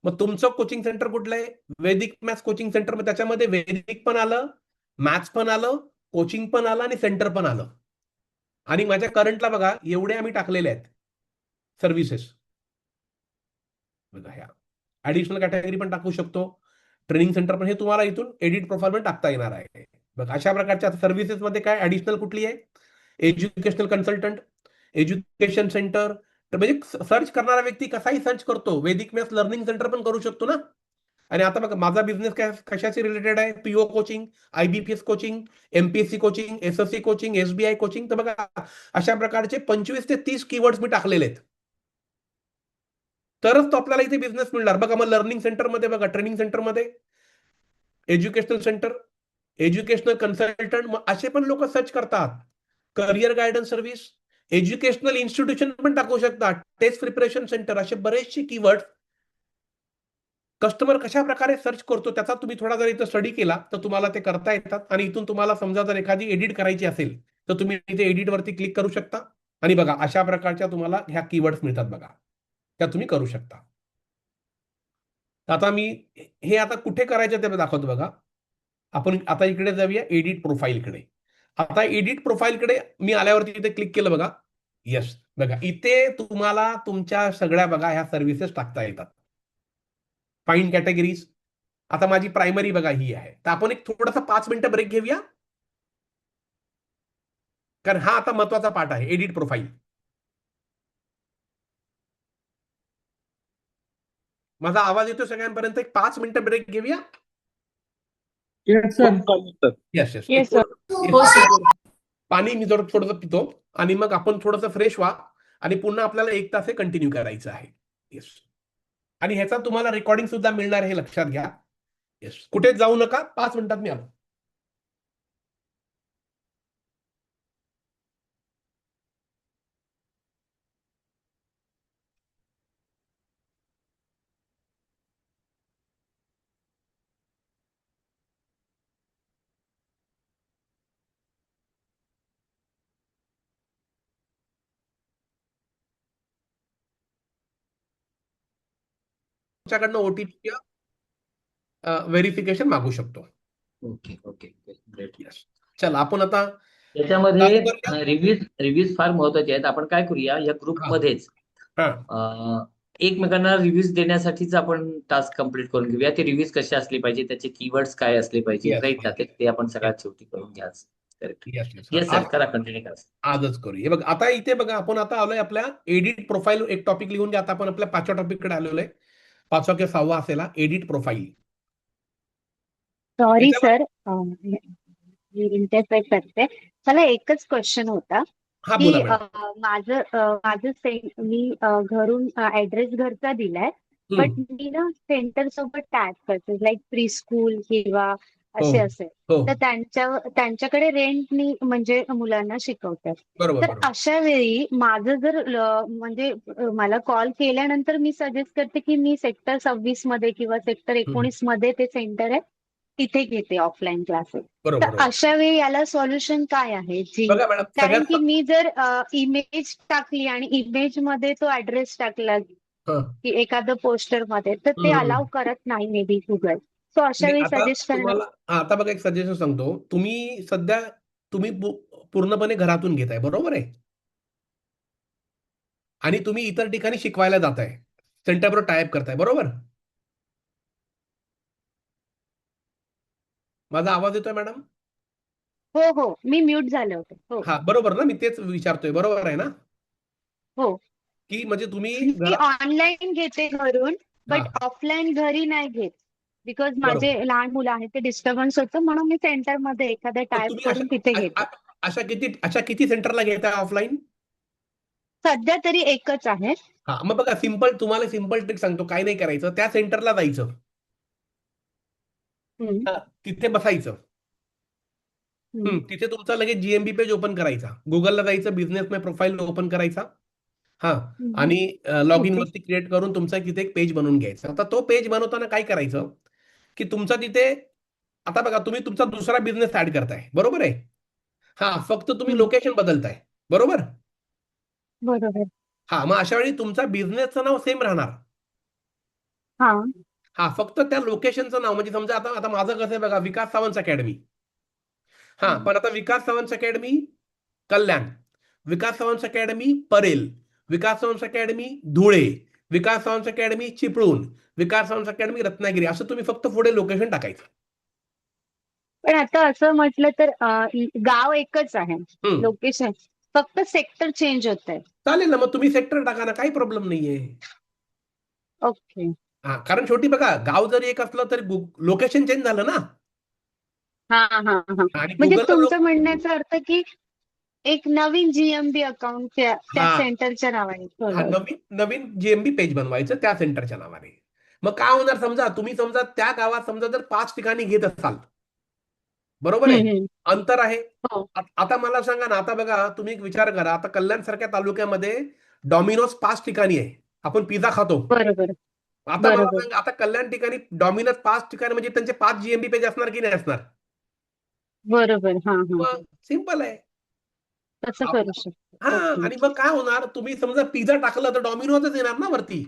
मग तुमचं कोचिंग सेंटर कुठलं आहे? वैदिक मॅथ्स कोचिंग सेंटर. मग त्याच्यामध्ये वैदिक पण आलं, मॅथ्स पण आलं, कोचिंग पण आलं आणि सेंटर पण आलं. आणि माझ्या करंटला बघा एवढे आम्ही टाकलेले आहेत सर्व्हिसेस. बघा ह्या ऍडिशनल कॅटेगरी पण टाकू शकतो, ट्रेनिंग सेंटर पण. हे तुम्हाला इथून एडिट प्रोफाइल पण टाकता येणार आहे. बघा अशा प्रकारच्या सर्व्हिसेस मध्ये काय ऍडिशनल कुठली आहे? Educational consultant, education centre. तर म्हणजे सर्च करणारा व्यक्ती कसाही सर्च करतो, वैदिक मॅथ्स लर्निंग सेंटर पण करू शकतो ना. आणि आता बघा माझा बिझनेस काय कशाशी रिलेटेड आहे? PO coaching, IBPS coaching, MPSC coaching, SSC coaching, SBI coaching. तर बघा अशा प्रकारचे 25 ते 30 कीवर्ड्स मी टाकलेले आहेत. तरच तो आपल्याला इथे बिझनेस मिळणार. बघा मग लर्निंग सेंटरमध्ये बघा, ट्रेनिंग सेंटरमध्ये एज्युकेशनल सेंटर, एज्युकेशनल कन्सल्टंट. मग असे पण लोक सर्च करतात. Career guidance service, educational institution पण टाकू शकतात, टेस्ट प्रिपरेशन सेंटर. असे बरेचसे कीवर्ड कस्टमर कशा प्रकारे सर्च करतो त्याचा तुम्ही थोडा जर इथं स्टडी केला तर तुम्हाला ते करता येतात. आणि इथून तुम्हाला समजा जर एखादी एडिट करायची असेल तर तुम्ही इथे एडिट वरती क्लिक करू शकता. आणि बघा अशा प्रकारच्या तुम्हाला ह्या कीवर्ड्स मिळतात बघा, त्या तुम्ही करू शकता. आता मी हे आता कुठे करायचं ते दाखवतो बघा. आपण आता इकडे जाऊया एडिट प्रोफाईलकडे. आता एडिट प्रोफाईलकडे मी आल्यावरती इथे क्लिक केलं बघा. यस, बघा इथे तुम्हाला तुमच्या सगळ्या बघा ह्या सर्व्हिसेस टाकता येतात. Find categories. आता माझी प्रायमरी बघा ही आहे. तर आपण एक थोडासा 5 मिनिटं ब्रेक घेऊया, कारण हा आता महत्वाचा पार्ट आहे, एडिट प्रोफाईल. माझा आवाज येतो सगळ्यांपर्यंत? एक 5 मिनिटं ब्रेक घेऊया. Yes yes yes. Yes, sir. हो सर. पाणी मी जर थोडंसं पितो आणि मग आपण थोडंसं फ्रेश व्हा आणि पुन्हा आपल्याला 1 तास हे कंटिन्यू करायचं आहे. येस. आणि ह्याचा तुम्हाला रेकॉर्डिंग सुद्धा मिळणार हे लक्षात घ्या. येस, कुठेच जाऊ नका, 5 मिनिटात मी आलो. तुमच्याकडनं OTP व्हेरिफिकेशन मागू शकतो. Okay okay great. येस. चला आपण आता त्याच्यामध्ये चालू करूया. रिव्ह्यूज फार महत्वाचे आहेत. आपण काय करूया, या ग्रुपमध्येच हा. एकमेकांना रिव्ह्यूज देण्यासाठीच आपण टास्क कंप्लीट करून घेऊया. ते रिव्ह्यूज कसे असले पाहिजे, त्याचे कीवर्ड्स काय असले पाहिजे, Yes, राईट ना, yes. ते आपण सगळ्यात शेवटी करून घ्या. Correct. Yes yes. Yes sir, करा, कंटिन्यू करा. आजच करू. हे बघ आता इथे बघा आपण आता आलोय आपल्या एडिट प्रोफाईल. एक टॉपिक लिहून घ्या. आता आपण आपल्या 5व्या टॉपिक कडे आलेलो आहे. 5वा किंवा 6वा असेल एडिट प्रोफाईल. सॉरी याच्यावर- सर, मी इंटरप्रेट करते. मला एकच क्वेश्चन होता हा की बोला मॅडम. मी घरून ऍड्रेस घरचा दिलाय, बट मी ना सेंटर सोबत टॅग करते, लाईक प्री स्कूल किंवा असे असेल, हो तर त्यांच्याकडे रेंटनी म्हणजे मुलांना शिकवतात. बरोबर तर बरोबर. अशा वेळी माझं जर म्हणजे मला कॉल केल्यानंतर मी सजेस्ट करते की मी सेक्टर 26 मध्ये किंवा सेक्टर 19 मध्ये ते सेंटर आहे, तिथे घेते ऑफलाईन क्लासेस. बरोबर तर बरोबर. अशा वेळी याला सोल्युशन काय आहे? बघा मॅडम कारण की सगळ्यात मी जर इमेज टाकली आणि इमेज मध्ये तो ऍड्रेस टाकला हं. की एखादं पोस्टर मध्ये, तर ते अलाव करत नाही मे बी गुगल. सो अशा मी वेळी आता सजेस्ट करणं. तुम्हाला आता बघा एक सजेशन सांगतो. तुम्ही सध्या पूर्णपणे घरातून घेताय, बरोबर आहे, आणि तुम्ही इतर ठिकाणी शिकवायला जाताय, सेंटरबरोबर टायअप करताय, बरोबर. माझा आवाज येतोय मॅडम? हो हो, मी म्यूट झाले होते. हो हा बरोबर ना, मी तेच विचारतोय, बरोबर आहे ना, हो. की म्हणजे तुम्ही मी ऑनलाईन घेते घरून, हा बट ऑफलाईन घरी नाही घेत. बिकॉज बरोबर. माझे लहान मुलं आहेत, ते डिस्टर्बन्स होतं, म्हणून मी सेंटर मध्ये एखादा मग टाईप तुम्ही करून तिथे घेते. अशा किती सेंटरला घेताय ऑफलाईन? सध्या तरी एकच आहे. हा मग बघा तुम्हाला सिंपल ट्रिक सांगतो. काय नाही करायचं, त्या सेंटरला जायचं, हम्म, तिथे बसायचं. हम्म, तिथे तुमचा लगेच GMB पेज ओपन करायचा, गुगलला जायचं, बिझनेस में प्रोफाईल ओपन करायचा. हा, हम्म. आणि लॉग इन ओके. वरती क्रिएट करून तुमचा तिथे एक पेज बनवून घ्यायचा. आता तो पेज बनवताना काय करायचं की तुमचा तिथे आता बघा तुम्ही तुमचा दुसरा बिझनेस ऍड करताय, बरोबर आहे. हा, फक्त तुम्ही हम्म. लोकेशन बदलताय, बरोबर. बरोबर. हा, मग अशा वेळी तुमचा बिझनेसचं नाव सेम राहणार. हा. हा, फक्त त्या लोकेशनचं नाव, म्हणजे समजा आता आता माझं कसं आहे बघा, विकास सावंत अकॅडमी. हा, पण आता विकास सावंत अकॅडमी कल्याण, विकास सावंत अकॅडमी परेल, विकास सावंत अकॅडमी धुळे, विकास सावंत अकॅडमी चिपळूण, विकास सावंत अकॅडमी रत्नागिरी, असं तुम्ही फक्त पुढे लोकेशन टाकायचं. पण आता असं म्हटलं तर गाव एकच आहे, हम्म. लोकेशन फक्त सेक्टर चेंज होत आहे. चालेल ना, मग तुम्ही सेक्टर टाका ना, काही प्रॉब्लेम नाहीये. ओके. हा, कारण शेवटी बघा, गाव जरी एक असलं तरी लोकेशन चेंज झालं ना. हा हा हा. आणि म्हणजे गुगलला तुमचं म्हणण्याचा अर्थ की एक नवीन जीएमबी अकाउंट त्या हा सेंटरच्या नावाने हा खोलावं. नवीन नवीन जीएमबी पेज बनवायचं त्या सेंटरच्या नावाने. मग काय होणार, समजा तुम्ही समजा त्या गावात समजा जर 5 ठिकाणी घेत असाल, बरोबर आहे, हम्म. अंतर आहे. हो. आता मला सांगा ना, आता बघा तुम्ही एक विचार करा, आता कल्याण सारख्या तालुक्यामध्ये डॉमिनोज 5 ठिकाणी आहे, आपण पिझ्झा खातो. बरोबर. आता मला बरोबर. सांगा, आता कल्याण ठिकाणी डॉमिनोज 5 ठिकाणी, म्हणजे त्यांचे 5 जीएमबी पेज असणार की नाही असणार? बरोबर. हा हा. मग सिंपल आहे. तसं आप- करू हा, शकतो. ओके. आणि मग काय होणार, तुम्ही समजा पिझ्झा टाकलं तर डॉमिनोजच येणार ना वरती.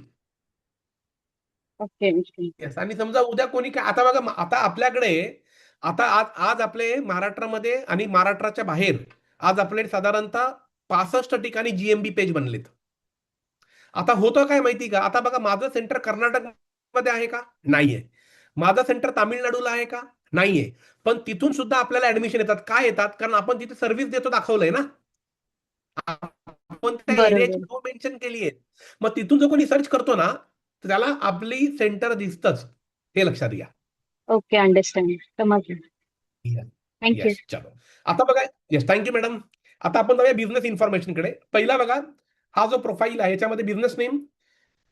ओके. ओके. Yes, आणि समजा उद्या कोणी काय, आता बघा आता आपल्याकडे, आता आज आज आपले महाराष्ट्रामध्ये आणि महाराष्ट्राच्या बाहेर आज आपले साधारणतः 65 ठिकाणी जीएमबी पेज बनलेत. आता होतं काय माहिती का, आता बघा माझं सेंटर कर्नाटक मध्ये आहे का? नाहीये. माझं सेंटर तामिळनाडूला आहे का? नाहीये. पण तिथून सुद्धा आपल्याला ऍडमिशन येतात. काय येतात? कारण आपण तिथे सर्व्हिस देतो दाखवलंय ना, आपण त्या एरियाची बरोबर. नाव मेन्शन केली आहे. मग तिथून जो कोणी सर्च करतो ना, तर त्याला आपली सेंटर दिसतच, हे लक्षात घ्या. ओके. अंडरस्टँड. समजलं. थँक्यू. येस, चलो. आता बघा, येस, थँक्यू मॅडम. आता आपण जाऊया बिझनेस इन्फॉर्मेशनकडे. पहिला बघा, हा जो प्रोफाईल आहे याच्यामध्ये बिझनेस नेम,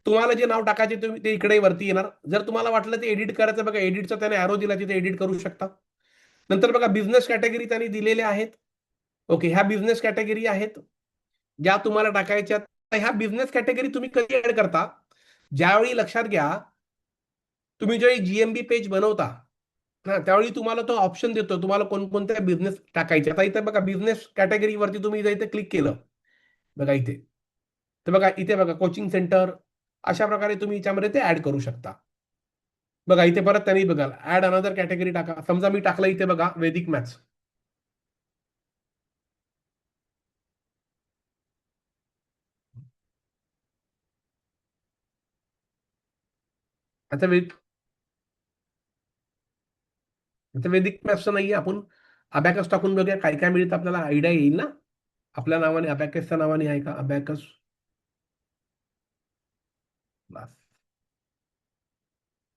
तुम्हाला जे नाव टाकायचे तुम्ही ते इकडे वरती येणार. जर तुम्हाला वाटलं ते एडिट करायचं, बघा एडिटचं त्याने ॲरो दिला, तिथे एडिट करू शकता. नंतर बघा बिझनेस कॅटेगरी त्यांनी दिलेल्या आहेत. ओके, ह्या बिझनेस कॅटेगरी आहेत ज्या तुम्हाला टाकायच्या. ह्या बिझनेस कॅटेगरी तुम्ही कधी ऍड करता, ज्यावेळी लक्षात घ्या तुम्ही ज्यावेळी जीएमबी पेज बनवता ना, त्यावेळी तुम्हाला तो ऑप्शन देतो तुम्हाला कोणकोणत्या बिझनेस टाकायचे. आता इथे बघा बिझनेस कॅटेगरीवरती तुम्ही इथे क्लिक केलं, बघा इथे, तर बघा इथे बघा कोचिंग सेंटर, अशा प्रकारे तुम्ही याच्यामध्ये ते ऍड करू शकता. बघा इथे परत त्यांनी बघा ऍड अनदर कॅटेगरी टाका. समजा मी टाकलं इथे बघा वैदिक मॅथ्स. आता वैदिक मॅथ्सचं नाहीये, आपण अबॅकस टाकून बघूया काय काय मिळतं, आपल्याला आयडिया येईल ना. आपल्या नावाने अबॅकसच्या नावाने आहे का अबॅकस? बस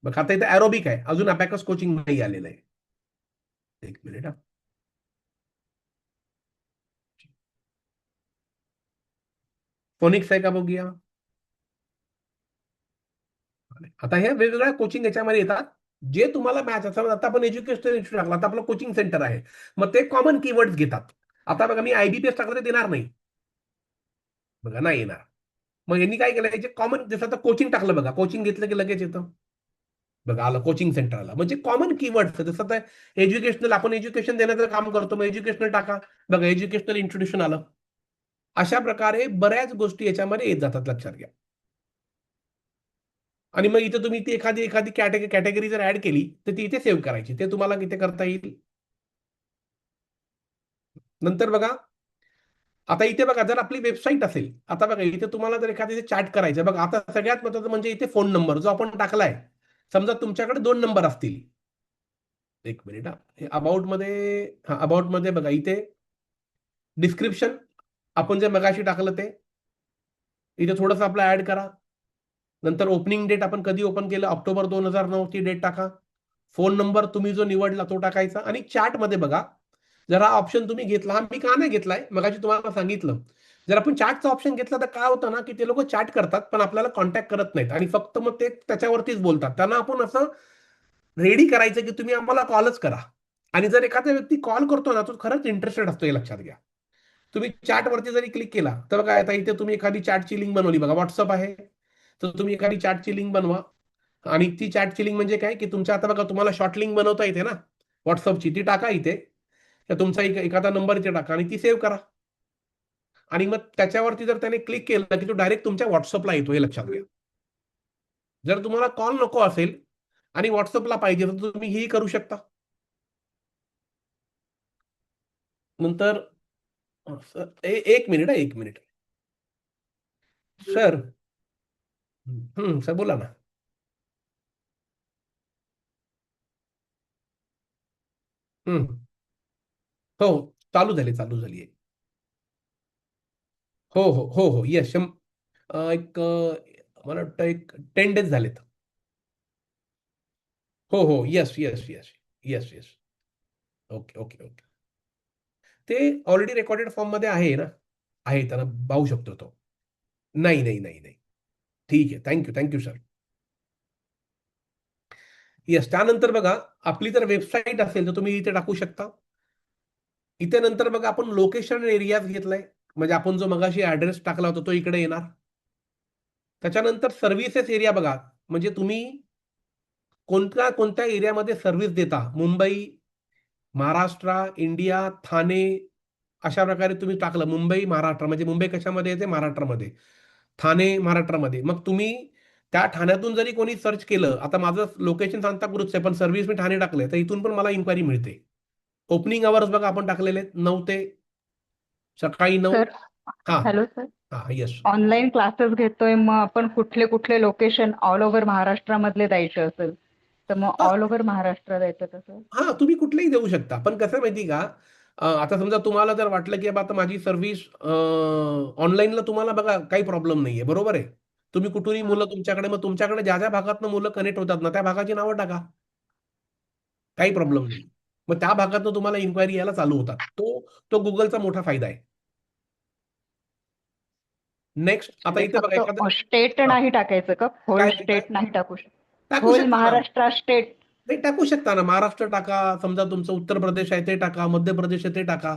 बघ, आता इथे ॲरोबिक आहे, अजून अबॅकस कोचिंग नाही आलेलं आहे. एक मिनिट हा. फोनिक्स आहे का बघूया. आता हे वेगवेगळ्या कोचिंग याच्यामध्ये येतात जे तुम्हाला मॅच असतात. आता आपण एज्युकेशनल इन्स्टिट्यूट टाकला, आता आपलं कोचिंग सेंटर आहे, मग ते कॉमन कीवर्ड्स घेतात. आता बघा मी आयबीपीएस टाकलं तर देणार नाही, बघा नाही येणार. मग यांनी काय केलं, याचे कॉमन, जसं आता कोचिंग टाकलं बघा, कोचिंग घेतलं की लगेच येतं, बघा आलं कोचिंग सेंटर आलं. म्हणजे कॉमन कीवर्ड्स, जसं आता एज्युकेशनल, आपण एज्युकेशन देण्याचं काम करतो, मग एज्युकेशनल टाका, बघा एज्युकेशनल इन्स्टिट्यूशन आलं. अशा प्रकारे बऱ्याच गोष्टी याच्यामध्ये येत जातात, लक्षात घ्या. आणि मग इथे तुम्ही ती एखादी एखादी कॅटेगरी जर ऍड केली तर ती इथे सेव्ह करायची, ते तुम्हाला इथे करता येईल. नंतर बघा आता इथे बघा, जर आपली वेबसाईट असेल, आता बघा इथे तुम्हाला जर एखाद्याचे चॅट करायचं, बघा आता सगळ्यात महत्त्वाचं म्हणजे इथे फोन नंबर जो आपण टाकलाय, समजा तुमच्याकडे 2 नंबर असतील. एक मिनिट हा, अबाउट मध्ये, हा अबाउट मध्ये बघा इथे डिस्क्रिप्शन आपण जे मगाशी टाकलं ते इथे थोडंसं आपलं ऍड करा. नंतर ओपनिंग डेट आपण कधी ओपन केलं, ऑक्टोबर 2009 ची डेट टाका. फोन नंबर तुम्ही जो निवडला तो टाकायचा. आणि चॅट मध्ये बघा, जर हा ऑप्शन तुम्ही घेतला, हा मी का नाही घेतलाय मगाशी तुम्हाला सांगितलं, जर आपण चॅटचा ऑप्शन घेतला तर काय होतं ना, की ते लोक चॅट करतात पण आपल्याला कॉन्टॅक्ट करत नाहीत आणि फक्त मग ते त्याच्यावरतीच बोलतात. त्यांना आपण असं रेडी करायचं की तुम्ही आम्हाला कॉलच करा. आणि जर एखादा व्यक्ती कॉल करतो ना, तो खरंच इंटरेस्टेड असतो, हे लक्षात घ्या. तुम्ही चॅटवरती जरी क्लिक केला तर बघा आता इथे तुम्ही एखादी चॅटची लिंक बनवली, बघा व्हॉट्सअप आहे, तर तुम्ही एखादी चॅटची लिंक बनवा. आणि ती चॅटची लिंक म्हणजे काय, की तुमच्या आता बघा तुम्हाला शॉर्ट लिंक बनवता येते ना व्हॉट्सअपची, ती टाका इथे, तर तुमचा एखादा नंबर इथे टाका आणि ती सेव्ह करा. आणि मग त्याच्यावरती जर त्याने क्लिक केलं की तो डायरेक्ट तुमच्या व्हॉट्सअपला येतो, हे लक्षात घ्या. जर तुम्हाला कॉल नको असेल आणि व्हॉट्सअपला पाहिजे तर तुम्ही ही करू शकता. नंतर एक मिनिट, एक मिनिट सर. सर बोला ना. हम्म. हो, चालू झाली, चालू झाली आहे. हो हो हो हो यस. एक मला वाटतं एक 10 डेज झालेत. हो हो yes yes yes yes yes. Okay okay okay. ते ऑलरेडी रेकॉर्डेड फॉर्म मध्ये आहे ना, आहे, त्यांना पाहू शकतो तो. नाही नाही नाही नाही. ठीक आहे, थँक्यू थँक्यू सर. येस, त्यानंतर बघा आपली जर वेबसाईट असेल तर तुम्ही इथे टाकू शकता. इथे नंतर बघा आपण लोकेशन एरियाज घेतलाय, म्हणजे आपण जो मगाशी ऍड्रेस टाकला होता तो इकडे येणार. त्याच्यानंतर सर्व्हिसेस एरिया बघा, म्हणजे तुम्ही कोणत्या कोणत्या एरियामध्ये सर्व्हिस देता. मुंबई, महाराष्ट्र, इंडिया, ठाणे, अशा प्रकारे तुम्ही टाकलं मुंबई महाराष्ट्र, म्हणजे मुंबई कशामध्ये येते, महाराष्ट्रामध्ये. ठाणे महाराष्ट्रामध्ये. मग तुम्ही त्या ठाण्यातून जरी कोणी सर्च केलं, आता माझं लोकेशन सांताक्रूजचं आहे पण सर्व्हिस मी ठाणे टाकलंय, तर इथून पण मला इन्क्वायरी मिळते. ओपनिंग आवर्स बघा आपण टाकलेले आहेत 9 ते सकाळी 9. सर हा हॅलो सर, हा यस. ऑनलाईन क्लासेस घेतोय, मग आपण कुठले कुठले लोकेशन ऑल ओव्हर महाराष्ट्रामधले द्यायचे असेल तर मग हा ऑल ओव्हर महाराष्ट्र द्यायचं तसं? हा तुम्ही कुठलेही देऊ शकता, पण कसं आहे माहिती का, आता समजा तुम्हाला जर वाटलं की आता माझी सर्व्हिस ऑनलाईनला, तुम्हाला बघा काही प्रॉब्लेम नाहीये, बरोबर आहे. तुम्ही कुठूनही मुलं तुमच्याकडे, मग तुमच्याकडे ज्या ज्या भागातनं मुलं कनेक्ट होतात ना त्या भागाची नावं टाका, काही प्रॉब्लेम नाही. मग त्या भागातनं तुम्हाला इन्क्वायरी यायला चालू होतात. तो तो गुगलचा मोठा फायदा आहे. नेक्स्ट, आता म्हणजे इथे बघा एखादं. फक्त स्टेट हा, नाही टाकायचं का? होल काय काय स्टेट नाही टाकू शकत? टाकू होल शकता ना. महाराष्ट्र स्टेट? नाही, टाकू शकता ना. महाराष्ट्र टाका, समजा तुमचं उत्तर प्रदेश आहे ते टाका, मध्य प्रदेश आहे ते टाका.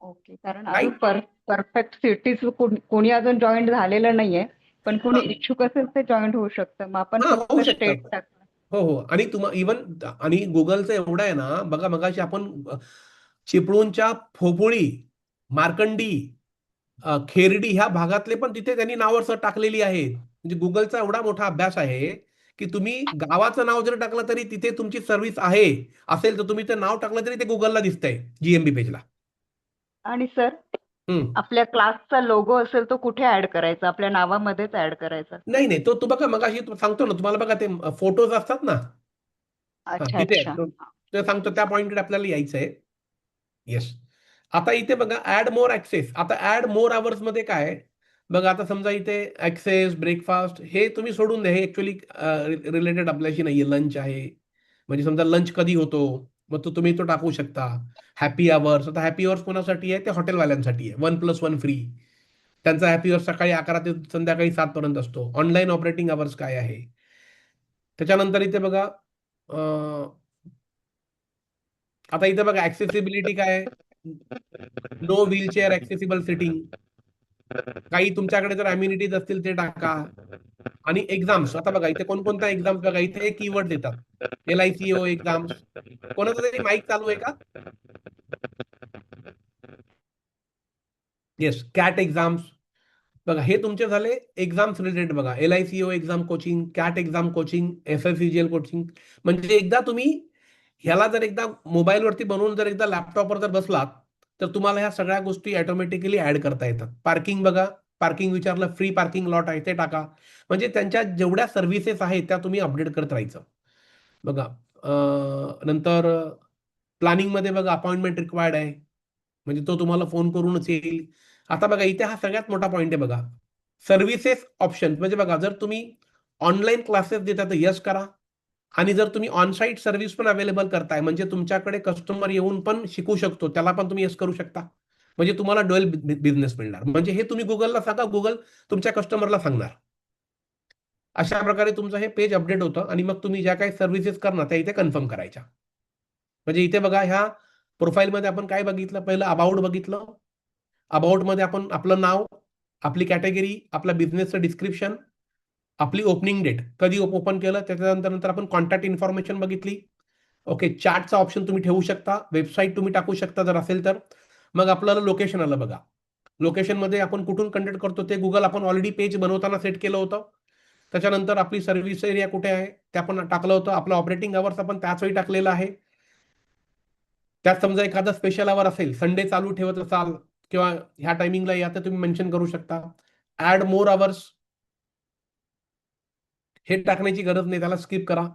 ओके, कारण काही अजून परफेक्ट सिटीज कोणी अजून जॉईन झालेलं नाहीये, पण कोणी हा इच्छुक असेल ते जॉईन होऊ शकतं. मग आपण हा फक्त होऊ शकतात. स्टेट टाकलं. हो हो, आणि इवन, आणि गुगलचं एवढं आहे ना, बघा मगाशी आपण चिपळूणच्या फोपोळी, मार्कंडी, खेरडी ह्या भागातले पण तिथे त्यांनी नावं असं टाकलेली आहेत. म्हणजे गुगलचा एवढा मोठा अभ्यास आहे की तुम्ही गावाचं नाव जर टाकलं तरी तिथे तुमची सर्व्हिस आहे असेल तर तुम्ही ते नाव टाकलं तरी ते गुगलला दिसतंय जीएमबी पेजला. आणि सर, आपल्या क्लासचा लोगो असेल तो कुठे ऍड करायचा? आपल्या नावामध्येच ऍड करायचा? नाही नाही, तो बघा मगाशी सांगतो ना तुम्हाला, बघा ते फोटोज असतात ना, अच्छा तिथे अच्छा. ते सांगतो त्या पॉइंटकडे आपल्याला यायचं आहे. येस. आता इथे बघा ऍड मोर ऍक्सेस. आता ऍड मोर आवर्स मध्ये काय आहे? बघा आता समजा इथे ऍक्सेस, ब्रेकफास्ट हे तुम्ही सोडून द्या, हे ऍक्च्युअली रिलेटेड आपल्याशी नाहीये. लंच आहे, म्हणजे समजा लंच कधी होतो, मग तो तुम्ही तो टाकू शकता. हॅपी आवर्स, आता हॅपी आवर्स कोणासाठी आहे? ते हॉटेलवाल्यांसाठी आहे. 1+1 फ्री. त्यांचा हॅपी आवर्स सकाळी 11 ते संध्याकाळी 7 पर्यंत असतो. ऑनलाईन ऑपरेटिंग आवर्स काय आहे? त्याच्यानंतर इथे बघा, आता इथे बघा ऍक्सेसिबिलिटी काय आहे? No wheelchair accessible seating. काही तुमच्याकडे जर अम्युनिटीज असतील ते टाका. आणि एक्झाम्स, आता बघा इथे कोणकोणत्या एक्झाम्स, बघा इथे एक कीवर्ड देतात, LICO एक्झाम्स. कोणाचं तरी माईक चालू आहे का? Yes, cat exams. बघा हे तुमचे झाले एक्झाम्स रिलेटेड. बघा LICO exam coaching, cat exam coaching, FFCGL coaching. म्हणजे एकदा तुम्ही ह्याला जर एकदा मोबाईलवरती बनवून जर एकदा लॅपटॉपवर जर बसलात तर तुम्हाला ह्या सगळ्या गोष्टी ऑटोमॅटिकली ऍड करता येतात. पार्किंग बघा, पार्किंग विचारलं, फ्री पार्किंग लॉट आहे ते टाका. म्हणजे त्यांच्या जेवढ्या सर्व्हिसेस आहेत त्या तुम्ही अपडेट करत राहायचं. बघा नंतर प्लॅनिंगमध्ये बघा अपॉइंटमेंट रिक्वायर्ड आहे, म्हणजे तो तुम्हाला फोन करूनच येईल. आता बघा इथे हा सगळ्यात मोठा पॉईंट आहे. बघा सर्व्हिसेस ऑप्शन, म्हणजे बघा जर तुम्ही ऑनलाईन क्लासेस देता तर यस करा, आणि जर तुम्ही ऑनसाईट सर्व्हिस पण अवेलेबल करताय, म्हणजे तुमच्याकडे कस्टमर येऊन पण शिकू शकतो, त्याला पण तुम्ही यस करू शकता. म्हणजे तुम्हाला डुएल बिझनेस मिळणार. म्हणजे हे तुम्ही गुगलला सांगा, गुगल तुमच्या कस्टमरला सांगणार. अशा प्रकारे तुमचं हे पेज अपडेट होतं, आणि मग तुम्ही ज्या काही सर्व्हिसेस करणार त्या इथे कन्फर्म करायच्या. म्हणजे इथे बघा ह्या प्रोफाईलमध्ये आपण काय बघितलं, पहिलं अबाउट बघितलं. अबाउटमध्ये आपण आपलं नाव, आपली कॅटेगरी, आपला बिझनेसचं डिस्क्रिप्शन, आपली ओपनिंग डेट, कधी ओपन केलं, त्याच्यानंतर आपण कॉन्टॅक्ट इन्फॉर्मेशन बघितली. ओके, चॅटचा ऑप्शन तुम्ही ठेवू शकता, वेबसाईट तुम्ही टाकू शकता जर असेल तर. मग आपल्याला लोकेशन आलं बघा. लोकेशनमध्ये आपण कुठून कंडक्ट करतो ते गुगल आपण ऑलरेडी पेज बनवताना सेट केलं होतं. त्याच्यानंतर आपली सर्व्हिस एरिया कुठे आहे ते आपण टाकलं होतं. आपलं ऑपरेटिंग अवर्स आपण त्याच वेळी टाकलेलं आहे. त्यात समजा एखादा स्पेशल अवर असेल, संडे चालू ठेवत असाल किंवा ह्या टायमिंगला या, तर तुम्ही मेन्शन करू शकता. ऍड मोर अवर्स हे टाकण्याची गरज नाही, त्याला स्किप करा.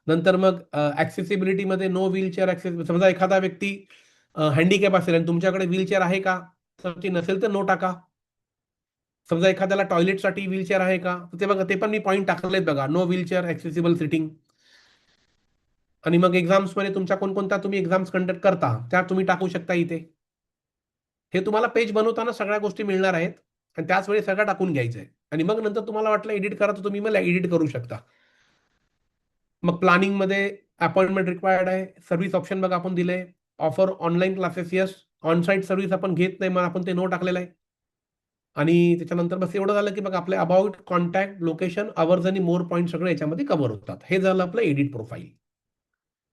नंतर मग ऍक्सेसिबिलिटीमध्ये नो व्हीलचेअर ऍक्सेस. समजा एखादा व्यक्ती हँडिकॅप असेल आणि तुमच्याकडे व्हीलचेअर आहे का, तर ती नसेल तर नो टाका. समजा एखाद्याला टॉयलेटसाठी व्हीलचेअर आहे का, ते बघा, ते पण मी पॉईंट टाकलेत बघा, नो व्हीलचेअर ऍक्सेसिबल सिटिंग. आणि मग एक्झाम्समध्ये तुमच्या कोणकोणत्या तुम्ही एक्झाम्स कंडक्ट करता त्या तुम्ही टाकू शकता इथे. हे तुम्हाला पेज बनवताना सगळ्या गोष्टी मिळणार आहेत आणि त्याच वेळी सगळं टाकून घ्यायचं आहे. आणि मग नंतर तुम्हाला वाटलं एडिट करा तर तुम्ही मला एडिट करू शकता. मग प्लॅनिंगमध्ये अपॉइंटमेंट रिक्वायर्ड आहे. सर्व्हिस ऑप्शन बघा आपण दिलंय. Offer online classes yes. Onsite service आपण घेत नाही, मग आपण ते नो टाकलेलं आहे. आणि त्याच्यानंतर बस एवढं झालं की बघा आपले अबाउट, कॉन्टॅक्ट, लोकेशन, अवर्स आणि मोर पॉईंट सगळे याच्यामध्ये कव्हर होतात. हे झालं आपलं एडिट प्रोफाईल.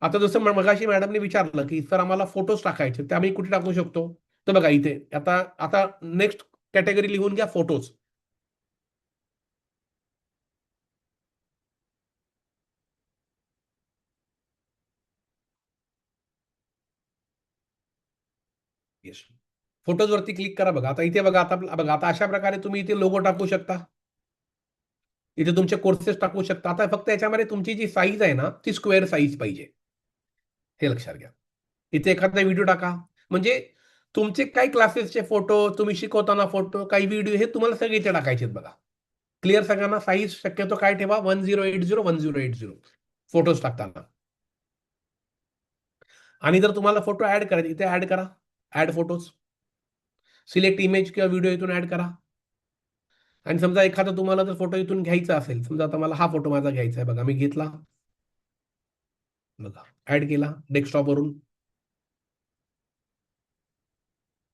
आता जसं मगाशी मॅडमने विचारलं की सर आम्हाला फोटोज टाकायचे, ते आम्ही कुठे टाकू शकतो, तर बघा इथे आता आता नेक्स्ट कॅटेगरी लिहून घ्या, फोटोज. येस, फोटोज वरती क्लिक करा. बघा आता इथे बघा, आता बघा आता अशा प्रकारे तुम्ही इथे लोगो टाकू शकता, इथे तुमचे कोर्सेस टाकू शकता. आता फक्त याच्यामध्ये तुमची जी साईज आहे ना ती स्क्वेअर साईज पाहिजे, हे लक्षात घ्या. इथे एखादा व्हिडिओ टाका, म्हणजे तुमचे काही क्लासेसचे फोटो, तुम्ही शिकवताना फोटो, काही व्हिडिओ, हे तुम्हाला सगळे इथे टाकायचे आहेत बघा. क्लिअर सगळ्यांना? साईज शक्यतो काय ठेवा, 1080 फोटोज टाकताना. आणि जर तुम्हाला फोटो ऍड करायचे, इथे ऍड करा, ऍड फोटोज, सिलेक्ट इमेज किंवा व्हिडिओ इथून ऍड करा. आणि समजा एखादा तुम्हाला जर फोटो इथून घ्यायचा असेल, समजा आता मला हा फोटो माझा घ्यायचा आहे बघा, मी घेतला, बघा ऍड केला डेस्कटॉपवरून,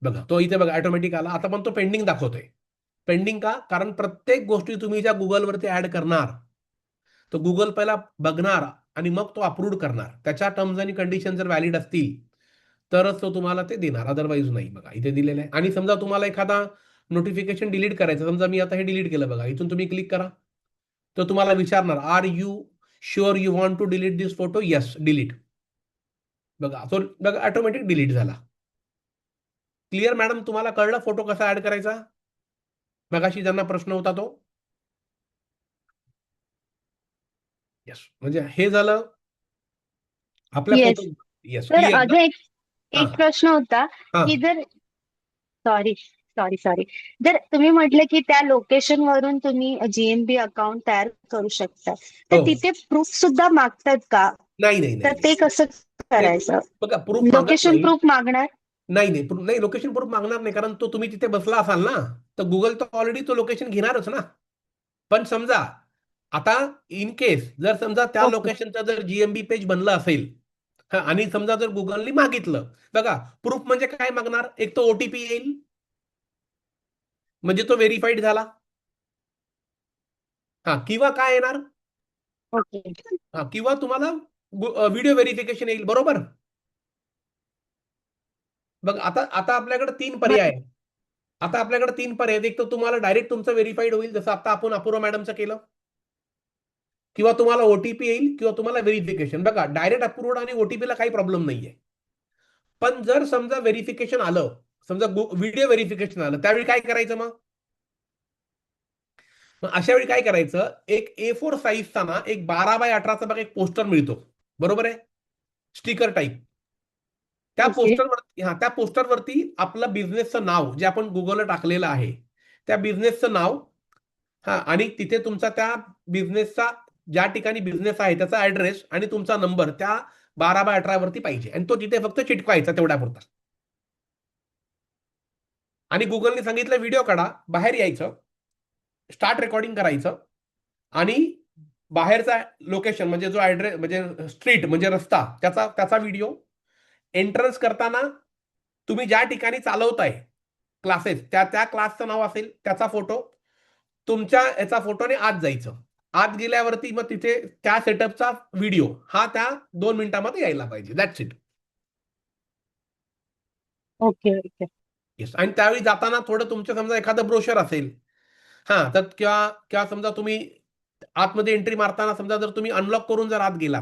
बघा तो इथे बघा ऑटोमॅटिक आला. आता पण तो पेंडिंग दाखवतोय. पेंडिंग का? कारण प्रत्येक गोष्टी तुम्ही ज्या गुगलवरती ऍड करणार, तर गुगल पहिला बघणार आणि मग तो अप्रूव्ह करणार. त्याच्या टर्म्स आणि कंडिशन जर व्हॅलिड असतील तरच तो तुम्हाला ते देणार, अदरवाईज नाही. बघा इथे दिलेलं आहे. आणि समजा तुम्हाला एखादा नोटिफिकेशन डिलीट करायचं, समजा मी आता हे डिलीट केलं बघा, इथून तुम्ही क्लिक करा, तर तुम्हाला विचारणार are you sure you want to delete this photo, yes delete. बघा तो बघा ऑटोमॅटिक डिलीट झाला. Clear madam? तुम्हाला कळलं फोटो कसा ऍड करायचा? मगाशी ज्यांना प्रश्न होता तो. येस, म्हणजे हे झालं आपल्या येस. फोटो. येस, तर क्लिअर. अजून एक प्रश्न होता हा. की जर सॉरी सॉरी सॉरी जर तुम्ही म्हटलं की त्या लोकेशन वरून तुम्ही जीएमबी अकाउंट तयार करू शकता, तर हो. तिथे प्रूफ सुद्धा मागतात का? नाही नाही तर नाही ते कसं करायचं? बघा, प्रूफ मागत लोकेशन नाही. प्रूफ मागणार? नाही नाही नाही, लोकेशन प्रूफ मागणार नाही, कारण तो तुम्ही तिथे बसला असाल ना, तर गुगल तर ऑलरेडी तो लोकेशन घेणारच ना. पण समजा आता इन केस जर समजा त्या ओके. लोकेशनचं जर जीएमबी पेज बनलं असेल, आणि समजा जर गुगलने मागितलं, बघा प्रूफ म्हणजे काय मागणार, एक तो ओटीपी येईल, म्हणजे तो व्हेरीफाईड झाला. हा, किंवा काय येणार, ओके. हा, किंवा तुम्हाला व्हिडिओ व्हेरिफिकेशन येईल, बरोबर. बघ आता आता आपल्याकडे तीन पर्याय आहेत. आता आपल्याकडे तीन पर्याय आहेत. एक तर तुम्हाला डायरेक्ट तुमचं व्हेरीफाईड होईल, जसं आता आपण अपूर्वा मॅडमचं केलं, किंवा तुम्हाला ओटीपी येईल, किंवा तुम्हाला व्हेरिफिकेशन. बघा डायरेक्ट अप्रूव्ड आणि ओटीपीला काही प्रॉब्लेम नाहीये. पण जर समजा व्हेरिफिकेशन आलं, समजा व्हिडिओ व्हेरिफिकेशन आलं, त्यावेळी काय करायचं? मग अशा वेळी काय करायचं, एक A4 साईजचा ना एक 12x18चा बघा एक पोस्टर मिळतो, बरोबर आहे, स्टिकर टाईप. त्या ओके. पोस्टरवरती, हा, त्या पोस्टरवरती आपलं बिझनेसचं नाव जे आपण गुगलला टाकलेलं आहे, त्या बिझनेसचं नाव, हा, आणि तिथे तुमचा त्या बिझनेसचा ज्या ठिकाणी बिझनेस आहे त्याचा ऍड्रेस आणि तुमचा नंबर त्या 12x18 वरती पाहिजे, आणि तो तिथे फक्त चिटकवायचा तेवढ्या पुरता. आणि गुगलने सांगितलं व्हिडिओ काढा, बाहेर यायचं, स्टार्ट रेकॉर्डिंग करायचं, आणि बाहेरचा लोकेशन म्हणजे जो ऍड्रेस म्हणजे स्ट्रीट म्हणजे रस्ता, त्याचा व्हिडिओ, एंट्रन्स करताना तुम्ही ज्या ठिकाणी चालवताय क्लासेस त्या क्लासचं नाव असेल त्याचा फोटो, तुमच्या याचा फोटोने आत जायचं. आत गेल्यावरती मग तिथे त्या सेटअपचा व्हिडिओ हा त्या 2 मिनिटांमध्ये यायला पाहिजे. That's it. Okay okay. Yes. आणि त्यावेळी जाताना थोडं तुमच्या समजा एखादं ब्रोशर असेल, हा, तर किंवा किंवा समजा तुम्ही आतमध्ये एंट्री मारताना समजा जर तुम्ही अनलॉक करून जर आत गेला,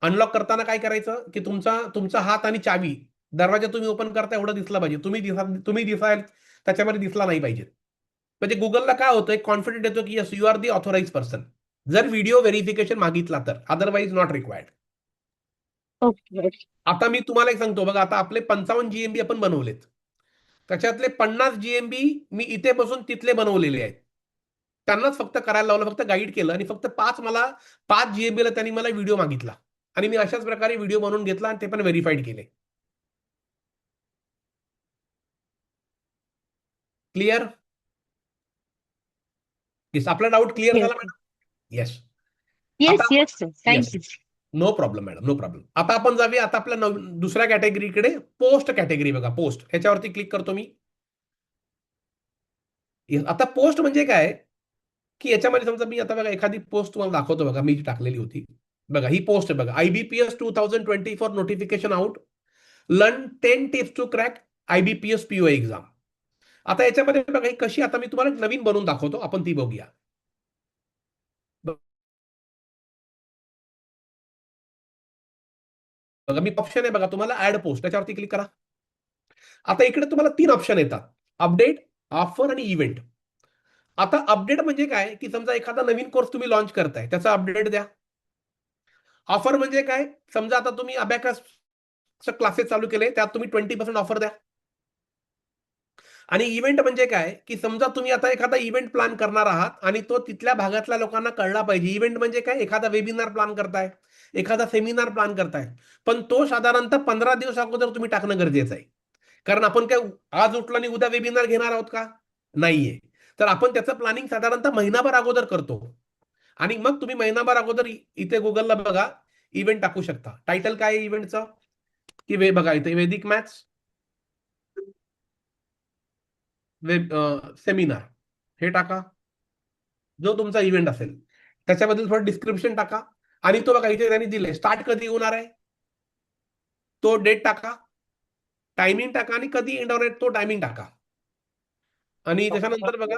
अनलॉक करताना काय करायचं की तुमचा तुमचा हात आणि चावी दरवाजा तुम्ही ओपन करता एवढं दिसला पाहिजे, तुम्ही दिसाल त्याच्यामध्ये दिसला नाही पाहिजे. म्हणजे गुगलला काय होतं, एक कॉन्फिडंट येतो की yes you are the authorise person, जर व्हिडिओ व्हेरिफिकेशन मागितला तर, अदरवाईज नॉट रिक्वायर्ड. ओके. आता मी तुम्हाला एक सांगतो बघा, आता आपले 55 जीएमबी आपण बनवलेत, त्याच्यातले 50 जीएमबी मी इथे बसून तिथले बनवलेले आहेत. त्यांनाच फक्त करायला लावलं, फक्त गाईड केलं, आणि फक्त 5 जीएमबीला त्यांनी मला व्हिडिओ मागितला आणि मी अशाच प्रकारे व्हिडिओ बनवून घेतला आणि ते पण व्हेरीफाईड केले. क्लिअर? येस. आपला डाऊट क्लिअर झाला मॅडम? येस. येस आता yes sir, thank you. No problem madam, no problem. आता आपण जाऊया आता आपल्या दुसऱ्या कॅटेगरीकडे, पोस्ट कॅटेगरी. बघा पोस्ट, ह्याच्यावरती क्लिक करतो मी. आता पोस्ट म्हणजे काय की याच्यामध्ये समजा मी आता बघा एखादी पोस्ट तुम्हाला दाखवतो, बघा मी जी टाकलेली होती, बघा ही पोस्ट आहे बघा. IBPS 2024 notification out, learn 10 tips to crack IBPS PO exam. आता याच्यामध्ये बघा ही कशी, आता मी तुम्हाला नवीन बनवून दाखवतो, आपण ती बघूया. बघा मी ऑप्शन आहे बघा तुम्हाला, ऍड पोस्ट, त्याच्यावरती क्लिक करा. आता इकडे तुम्हाला 3 ऑप्शन येतात, अपडेट, ऑफर आणि इव्हेंट. आता अपडेट म्हणजे काय की समजा एखादा नवीन कोर्स तुम्ही लॉन्च करताय, त्याचा अपडेट द्या. ऑफर म्हणजे काय, समजा आता तुम्ही अबॅकस क्लासेस चालू केले, त्यात तुम्ही 20% ऑफर द्या. आणि इव्हेंट म्हणजे काय की समजा तुम्ही आता एखादा इव्हेंट प्लॅन करणार आहात आणि तो तिथल्या भागातल्या लोकांना कळला पाहिजे. इव्हेंट म्हणजे काय, एखादा वेबिनार प्लॅन करताय, एखादा सेमिनार प्लॅन करताय, पण तो साधारणतः 15 दिवस अगोदर तुम्ही टाकणं गरजेचं आहे. कारण आपण काय आज उठलं आणि उद्या वेबिनार घेणार आहोत का? नाहीये. तर आपण त्याचं प्लॅनिंग साधारणतः महिनाभर अगोदर करतो. आणि मग तुम्ही महिनाभर अगोदर इथे गुगलला बघा इव्हेंट टाकू शकता. टायटल काय आहे इव्हेंटचं की बघा इथे वैदिक मॅथ्स वेब सेमिनार, हे टाका जो तुमचा इव्हेंट असेल. त्याच्याबद्दल थोडं डिस्क्रिप्शन टाका. आणि तो बघा इथे त्यांनी दिले स्टार्ट कधी होणार आहे, तो डेट टाका, टायमिंग टाका, आणि कधी एंड होणार आहे तो टायमिंग टाका. आणि त्याच्यानंतर बघा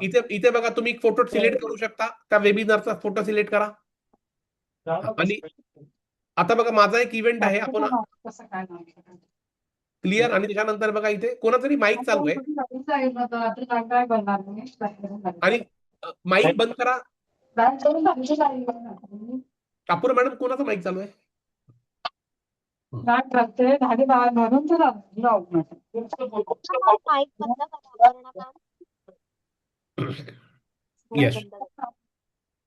इथे इथे बघा तुम्ही फोटो सिलेक्ट करू शकता, त्या वेबिनारचा फोटो सिलेक्ट करा. आणि आता बघा माझा एक इव्हेंट आहे, आपण क्लिअर. आणि त्याच्यानंतर बघा इथे कोणातरी माईक चालू आहे, आणि माईक बंद करा. कापूर मॅडम कोणाचा माईक चालू आहे? येस.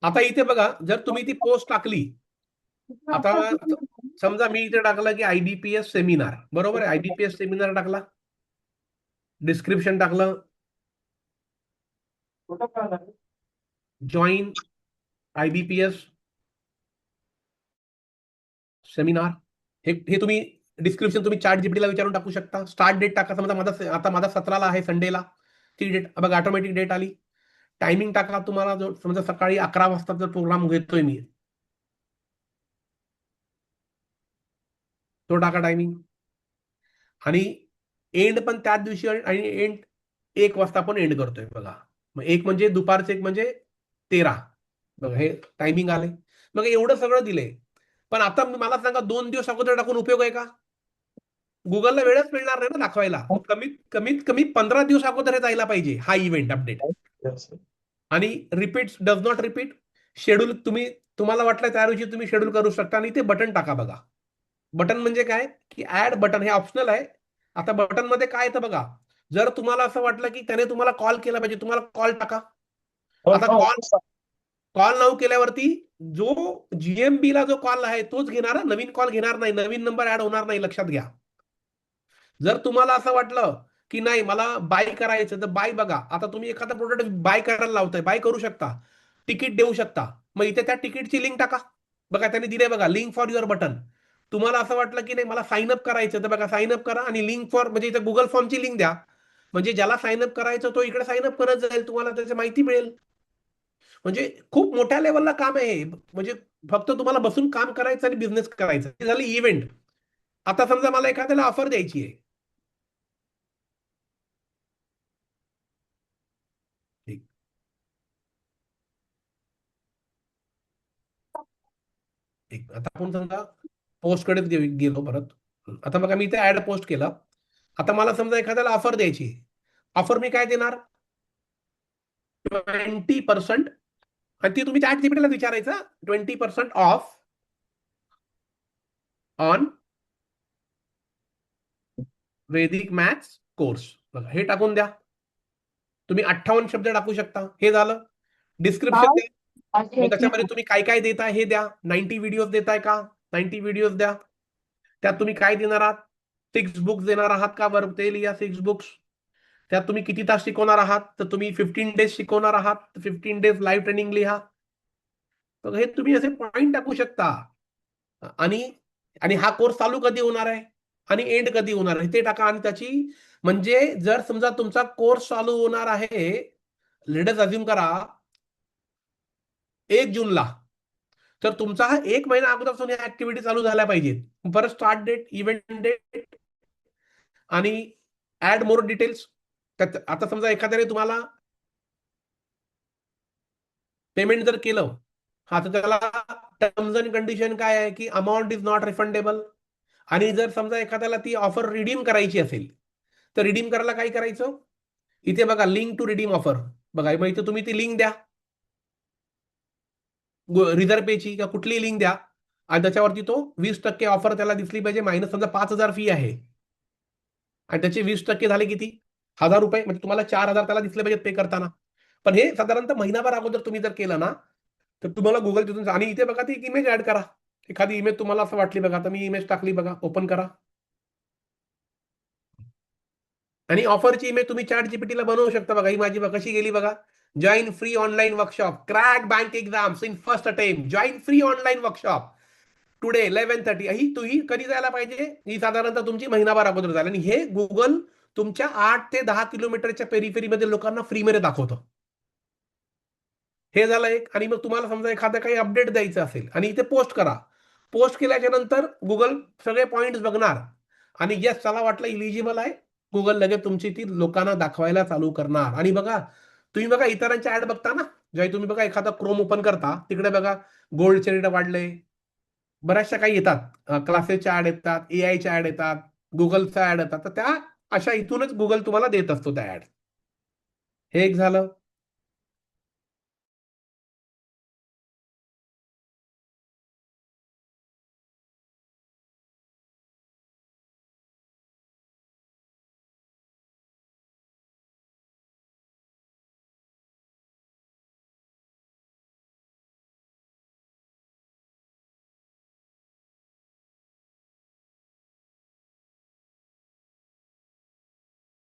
आता इथे बघा जर तुम्ही ती पोस्ट टाकली, आता समजा मी इथे टाकलं की IBPS सेमिनार, बरोबर आहे, IBPS सेमिनार टाकला, डिस्क्रिप्शन टाकलं, जॉईन IBPS सेमिनार, हे तुम्ही डिस्क्रिप्शन तुम्ही चॅट जीपीटीला विचारून टाकू शकता. स्टार्ट डेट टाका, समजा आता माझा 17ला आहे, संडेला, ती डेट बघा ऑटोमॅटिक डेट आली. टायमिंग टाका, तुम्हाला जो समजा सकाळी 11 वाजता जर प्रोग्राम घेतोय मी, तो टाका टायमिंग. आणि एंड पण त्याच दिवशी, आणि एंड 1 वाजता आपण एंड करतोय बघा. मग 1 म्हणजे दुपारचं, 1 म्हणजे 13, बघा हे टायमिंग आले. मग एवढं सगळं दिलंय. पण आता मला सांगा 2 दिवस अगोदर टाकून उपयोग आहे का? गुगलला वेळच मिळणार नाही ना दाखवायला. कमीत कमी 15 दिवस अगोदर हे जायला पाहिजे हा इव्हेंट अपडेट. आणि repeat does not repeat. Schedule तुम्हाला वाटलं त्या दिवशी तुम्ही शेड्यूल करू शकता, आणि ते बटन टाका बघा. बटन म्हणजे काय की ऍड बटन, हे ऑप्शनल आहे. आता बटन मध्ये काय येतं बघा, जर तुम्हाला असं वाटलं की त्याने तुम्हाला कॉल केला पाहिजे, तुम्हाला कॉल टाका. आता कॉल नाव केल्यावरती जो GMB ला जो कॉल आहे तोच घेणार, नवीन कॉल घेणार नाही, नवीन नंबर ऍड होणार नाही, लक्षात घ्या. जर तुम्हाला असं वाटलं की नाही मला बाय करायचं, तर बाय बघा. आता तुम्ही एखादा प्रोडक्ट बाय करायला लावताय, बाय करू शकता, तिकीट देऊ शकता. मग इथे त्या तिकीटची लिंक टाका बघा, त्यांनी दिले बघा लिंक फॉर युअर बटन. तुम्हाला असं वाटलं की नाही मला साइन अप करायचं, तर बघा साइन अप करा, आणि लिंक फॉर म्हणजे इथे गुगल फॉर्मची लिंक द्या. म्हणजे ज्याला साइन अप करायचं तो इकडे साइन अप करत जाईल, तुम्हाला त्याची माहिती मिळेल. म्हणजे खूप मोठ्या लेवलला काम आहे. म्हणजे फक्त तुम्हाला बसून काम करायचं आणि बिझनेस करायचं, हे झालं इव्हेंट. आता समजा मला एखाद्याला ऑफर द्यायची आहे, आता आपण समजा पोस्टकडेच गेलो परत. आता बघा मी इथे ऍड पोस्ट केलं. आता मला समजा एखाद्याला ऑफर द्यायची. ऑफर मी काय देणार? 20%. आणि ती तुम्ही चॅट जीपीटीला विचारायचं 20% ऑफ ऑन वैदिक मॅथ्स कोर्स. बघा हे टाकून द्या. तुम्ही 58 शब्द टाकू शकता. हे झालं. डिस्क्रिप्शन द्या. मग त्याच्यामध्ये तुम्ही काय काय देताय हे द्या. 90 व्हिडिओज देताय का? 90 व्हिडिओज द्या. त्यात तुम्ही काय देणार आहात? 6 बुक्स देणार आहात का? वर ते लिहा 6 बुक्स. त्यात तुम्ही किती तास शिकवणार आहात? तर तुम्ही 15 डेज शिकवणार आहात. 15 डेज लाईव्ह ट्रेनिंग लिहा. तर हे तुम्ही असे पॉइंट टाकू शकता. आणि हा कोर्स चालू कधी होणार आहे आणि एंड कधी होणार आहे ते टाका. आणि त्याची म्हणजे जर समजा तुमचा कोर्स चालू होणार आहे, लेटस अज्युम करा 1 जूनला, तर तुमचा हा 1 महिना अगोदरपासून या ऍक्टिव्हिटी चालू झाल्या पाहिजेत. परत स्टार्ट डेट, इव्हेंट डेट आणि ऍड मोर डिटेल्स. आता समजा एखाद्याने तुम्हाला पेमेंट जर केलं, हा तर त्याला टर्म्स अँड कंडिशन काय आहे की अमाऊंट इज नॉट रिफंडेबल. आणि जर समजा एखाद्याला ती ऑफर रिडीम करायची असेल तर रिडीम करायला काय करायचं? इथे बघा लिंक टू रिडीम ऑफर. बघा मग इथे तुम्ही ती लिंक द्या, रिझर्व पेची किंवा कुठलीही लिंक द्या. आणि त्याच्यावरती तो 20% ऑफर त्याला दिसली पाहिजे. मायनस समजा 5,000 फी आहे आणि त्याचे 20% झाले किती? 1,000 रुपये. म्हणजे तुम्हाला 4,000 त्याला दिसले पाहिजेत पे करताना. पण हे साधारणतः महिनाभर अगोदर तुम्ही जर केलं ना तर तुम्हाला गुगल तिथून. आणि इथे बघा ती एक इमेज ऍड करा. एखादी इमेज तुम्हाला असं वाटली बघा. आता मी इमेज टाकली बघा. ओपन करा. आणि ऑफरची इमेज तुम्ही चॅट जीपीटीला बनवू शकता. बघा ही माझी कशी गेली बघा. Join free online workshop, crack bank exams in first attempt, join free online workshop today 11:30. ही तुम्ही कधी जायला पाहिजे? ही साधारणतः तुमची महिनाभर अगोदर झाली. आणि हे गुगल तुमच्या 8 ते 10 किलोमीटरच्या पेरिफेरीमध्ये लोकांना फ्रीमध्ये दाखवतं. हे झालं एक. आणि मग तुम्हाला समजा एखादं काही अपडेट द्यायचं असेल आणि इथे पोस्ट करा. पोस्ट केल्याच्या नंतर गुगल सगळे पॉइंट्स बघणार आणि येस चला वाटलं इलिजिबल आहे, गुगल लगेच तुमची ती लोकांना दाखवायला चालू करणार. आणि बघा तुम्ही बघा इतरांच्या ऍड बघता ना, जेव्हा तुम्ही बघा एखादा क्रोम ओपन करता तिकडे बघा गोल्डचे रेट वाढले, बऱ्याचशा काही येतात. क्लासेसच्या ऍड येतात, एआयच्या ऍड येतात, गुगलच्या ऍड येतात. तर त्या अशा इथूनच गुगल तुम्हाला देत असतो त्या ऍड. हे एक झालं.